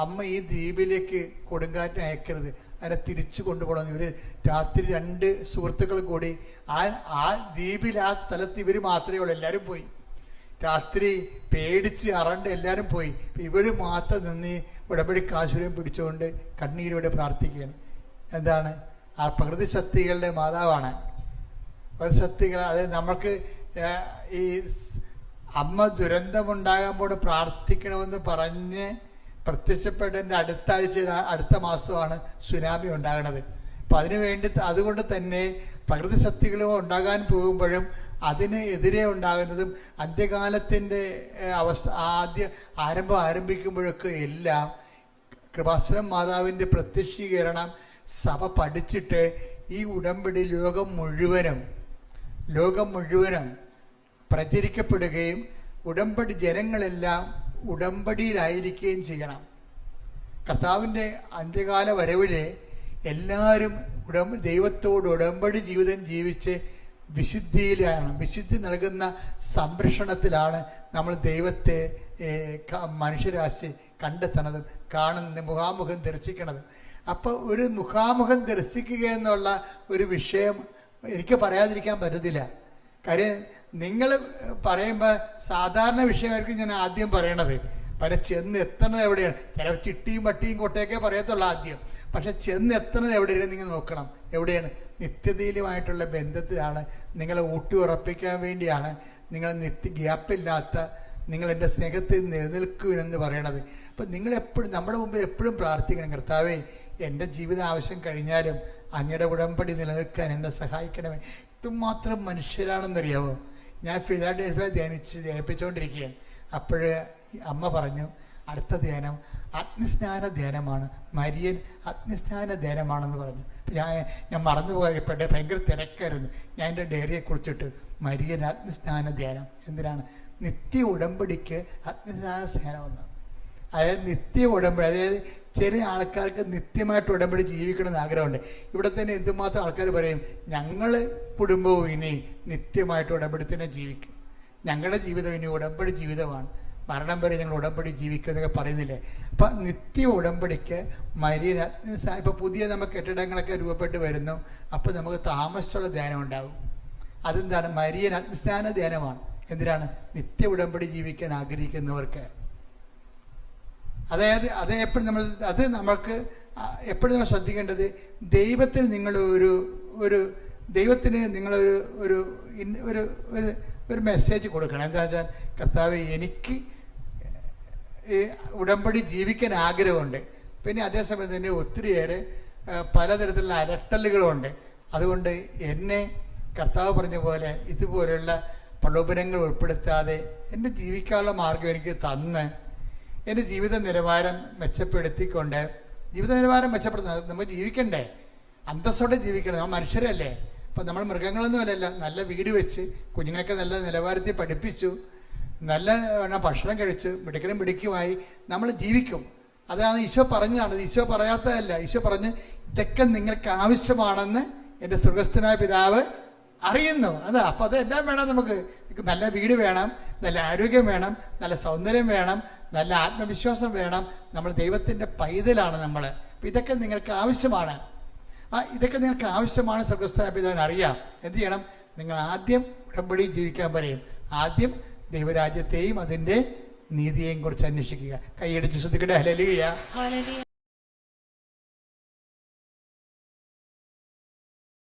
അമ്മ ഈ ദ്വീപിലേക്ക് കൊടുങ്കാറ്റ് അയക്കരുത്, അതിനെ തിരിച്ചു കൊണ്ടുപോകണം. ഇവർ രാത്രി 2 സുഹൃത്തുക്കൾ കൂടി ആ ദ്വീപിൽ, ആ സ്ഥലത്ത് ഇവർ മാത്രമേ ഉള്ളൂ. എല്ലാവരും പോയി. രാത്രി പേടിച്ച് അറണ്ട് എല്ലാവരും പോയി. ഇവർ മാത്രം നിന്ന് ഉടമ്പടി കാശുരം പിടിച്ചുകൊണ്ട് കണ്ണീരോടെ പ്രാർത്ഥിക്കുകയാണ്. എന്താണ്? ആ പ്രകൃതി ശക്തികളുടെ മാതാവാണ്. പ്രകൃതി ശക്തികൾ, അതായത് നമ്മൾക്ക് ഈ അമ്മ ദുരന്തമുണ്ടാകുമ്പോൾ പ്രാർത്ഥിക്കണമെന്ന് പറഞ്ഞ് പ്രത്യക്ഷപ്പെട്ടതിൻ്റെ അടുത്ത മാസമാണ് സുനാമി ഉണ്ടാകുന്നത്. അപ്പം അതിനു വേണ്ടി, അതുകൊണ്ട് തന്നെ പ്രകൃതി ശക്തികളും ഉണ്ടാകാൻ പോകുമ്പോഴും അതിന് എതിരെ ഉണ്ടാകുന്നതും അന്ത്യകാലത്തിൻ്റെ അവസ്ഥ ആരംഭിക്കുമ്പോഴൊക്കെ എല്ലാം കൃപാസനം മാതാവിൻ്റെ പ്രത്യക്ഷീകരണം സഭ പഠിച്ചിട്ട് ഈ ഉടമ്പടി ലോകം മുഴുവനും പ്രചരിക്കപ്പെടുകയും ഉടമ്പടി ജനങ്ങളെല്ലാം ഉടമ്പടിയിലായിരിക്കുകയും ചെയ്യണം. കർത്താവിൻ്റെ അന്ത്യകാല വരവിൽ എല്ലാവരും ദൈവത്തോട് ഉടമ്പടി ജീവിതം ജീവിച്ച് വിശുദ്ധിയിലാണ്, വിശുദ്ധി നൽകുന്ന സംരക്ഷണത്തിലാണ് നമ്മൾ ദൈവത്തെ മനുഷ്യരാശി കണ്ടെത്തണതും കാണുന്ന മുഖാമുഖം ദർശിക്കണതും. അപ്പോൾ ഒരു മുഖാമുഖം ദർശിക്കുക എന്നുള്ള ഒരു വിഷയം എനിക്ക് പറയാതിരിക്കാൻ പറ്റത്തില്ല. കാര്യം നിങ്ങൾ പറയുമ്പോൾ സാധാരണ വിഷയമായിരിക്കും ഞാൻ ആദ്യം പറയണത്. ചെന്ന് എത്തണത് എവിടെയാണ്? ചില ചിട്ടിയും വട്ടിയും കൊട്ടയൊക്കെ പറയത്തുള്ളൂ ആദ്യം. പക്ഷെ ചെന്ന് എത്തണത് എവിടെയാണ് നിങ്ങൾ നോക്കണം. എവിടെയാണ്? നിത്യതയിലുമായിട്ടുള്ള ബന്ധത്തിലാണ്. നിങ്ങളെ ഊട്ടി ഉറപ്പിക്കാൻ വേണ്ടിയാണ് നിങ്ങൾ ഗ്യാപ്പില്ലാത്ത നിങ്ങൾ എൻ്റെ സ്നേഹത്തിൽ നിലനിൽക്കുമെന്ന് പറയണത്. അപ്പം നിങ്ങളെപ്പോഴും നമ്മുടെ മുമ്പിൽ എപ്പോഴും പ്രാർത്ഥിക്കണം, കർത്താവേ എൻ്റെ ജീവിത ആവശ്യം കഴിഞ്ഞാലും അങ്ങയുടെ ഉടമ്പടി നിലനിൽക്കാൻ എന്നെ സഹായിക്കണമേ. ഇതുമാത്രം മനുഷ്യരാണെന്നറിയാമോ? ഞാൻ ഫിലാഡൽഫിയ ധ്യാനിപ്പിച്ചുകൊണ്ടിരിക്കുകയാണ്. അപ്പോഴ് അമ്മ പറഞ്ഞു, അടുത്ത ധ്യാനം അഗ്നിസ്നാന ധ്യാനമാണ്, മരിയൻ അഗ്നിസ്നാന ധ്യാനമാണെന്ന് പറഞ്ഞു. ഞാൻ മറന്നുപോയപ്പോഴേ ഭയങ്കര തിരക്കായിരുന്നു. ഞാൻ എൻ്റെ ഡയറിയെ കുറിച്ചിട്ട് മരിയൻ അഗ്നിസ്നാന ധ്യാനം എന്തിനാണ്? നിത്യ ഉടമ്പടിക്ക് അഗ്നിസ്നാന സ്നാനമെന്ന്. അതായത് നിത്യ ഉടമ്പടി, അതായത് ചില ആൾക്കാർക്ക് നിത്യമായിട്ട് ഉടമ്പടി ജീവിക്കണമെന്ന് ആഗ്രഹമുണ്ട്. ഇവിടെ തന്നെ എന്തുമാത്രം ആൾക്കാർ പറയും, ഞങ്ങൾ കുടുംബവും ഇനി നിത്യമായിട്ട് ഉടമ്പടി തന്നെ ജീവിക്കും, ഞങ്ങളുടെ ജീവിതം ഇനി ഉടമ്പടി ജീവിതമാണ്, മരണം വരെ ഞങ്ങൾ ഉടമ്പടി ജീവിക്കുക എന്നൊക്കെ പറയുന്നില്ലേ. അപ്പം നിത്യ ഉടമ്പടിക്ക് മരിയൻ ഇപ്പോൾ പുതിയ നമുക്ക് കെട്ടിടങ്ങളൊക്കെ രൂപപ്പെട്ട് വരുന്നു. അപ്പോൾ നമുക്ക് താമസിച്ചുള്ള ധ്യാനം ഉണ്ടാകും. അതെന്താണ്? മരിയൻ അഗ്നിസ്നാന ധ്യാനമാണ്. എന്തിനാണ്? നിത്യ ഉടമ്പടി ജീവിക്കാൻ ആഗ്രഹിക്കുന്നവർക്ക്. അതായത് എപ്പോഴും നമ്മൾക്ക് എപ്പോഴും നമ്മൾ ശ്രദ്ധിക്കേണ്ടത്, ദൈവത്തിന് നിങ്ങളൊരു ഒരു മെസ്സേജ് കൊടുക്കണം. എന്താ വെച്ചാൽ, കർത്താവ് എനിക്ക് ഉടമ്പടി ജീവിക്കാൻ ആഗ്രഹമുണ്ട്. പിന്നെ അതേസമയം തന്നെ ഒത്തിരിയേറെ പലതരത്തിലുള്ള അലട്ടലുകളുമുണ്ട്. അതുകൊണ്ട് എന്നെ കർത്താവ് പറഞ്ഞ പോലെ ഇതുപോലുള്ള പ്രലോഭനങ്ങൾ ഉൾപ്പെടുത്താതെ എൻ്റെ ജീവിക്കാനുള്ള മാർഗം എനിക്ക് തന്ന് എൻ്റെ ജീവിത നിലവാരം മെച്ചപ്പെടുത്തിക്കൊണ്ട്, ജീവിത നിലവാരം മെച്ചപ്പെടുത്തുന്നത് നമുക്ക് ജീവിക്കണ്ടേ, അന്തസ്സോടെ ജീവിക്കണം. നമ്മൾ മനുഷ്യരല്ലേ. അപ്പം നമ്മൾ മൃഗങ്ങളൊന്നും അല്ലല്ലോ. നല്ല വീട് വെച്ച് കുഞ്ഞുങ്ങളൊക്കെ നല്ല നിലവാരത്തിൽ പഠിപ്പിച്ചു, നല്ല ഭക്ഷണം കഴിച്ചു, മിടുക്കനുമായി നമ്മൾ ജീവിക്കും. അതാണ് ഈശോ പറഞ്ഞതാണ്. ഈശോ പറയാത്തതല്ല. ഈശോ പറഞ്ഞ് ഇതൊക്കെ നിങ്ങൾക്ക് ആവശ്യമാണെന്ന് എൻ്റെ സ്വർഗസ്ഥനായ പിതാവ് അറിയുന്നു. അതാ. അപ്പം അതെല്ലാം വേണം നമുക്ക്. നല്ല വീട് വേണം, നല്ല ആരോഗ്യം വേണം, നല്ല സൗന്ദര്യം വേണം, നല്ല ആത്മവിശ്വാസം വേണം. നമ്മൾ ദൈവത്തിൻ്റെ പൈതലാണ് നമ്മൾ. അപ്പം ഇതൊക്കെ നിങ്ങൾക്ക് ആവശ്യമാണ്. ഇതൊക്കെ നിങ്ങൾക്ക് ആവശ്യമാണ്. സ്വർഗസ്ഥനായ പിതാവിന് അറിയാം. എന്ത് ചെയ്യണം? നിങ്ങൾ ആദ്യം ഉടമ്പടി ജീവിക്കാൻ പറയും. ആദ്യം ദൈവരാജ്യത്തെയും അതിൻ്റെ നീതിയെയും കുറിച്ച് അന്വേഷിക്കുക. കൈയടിച്ച് ശ്രദ്ധിക്കട്ടെ. ഹല്ലേലൂയ.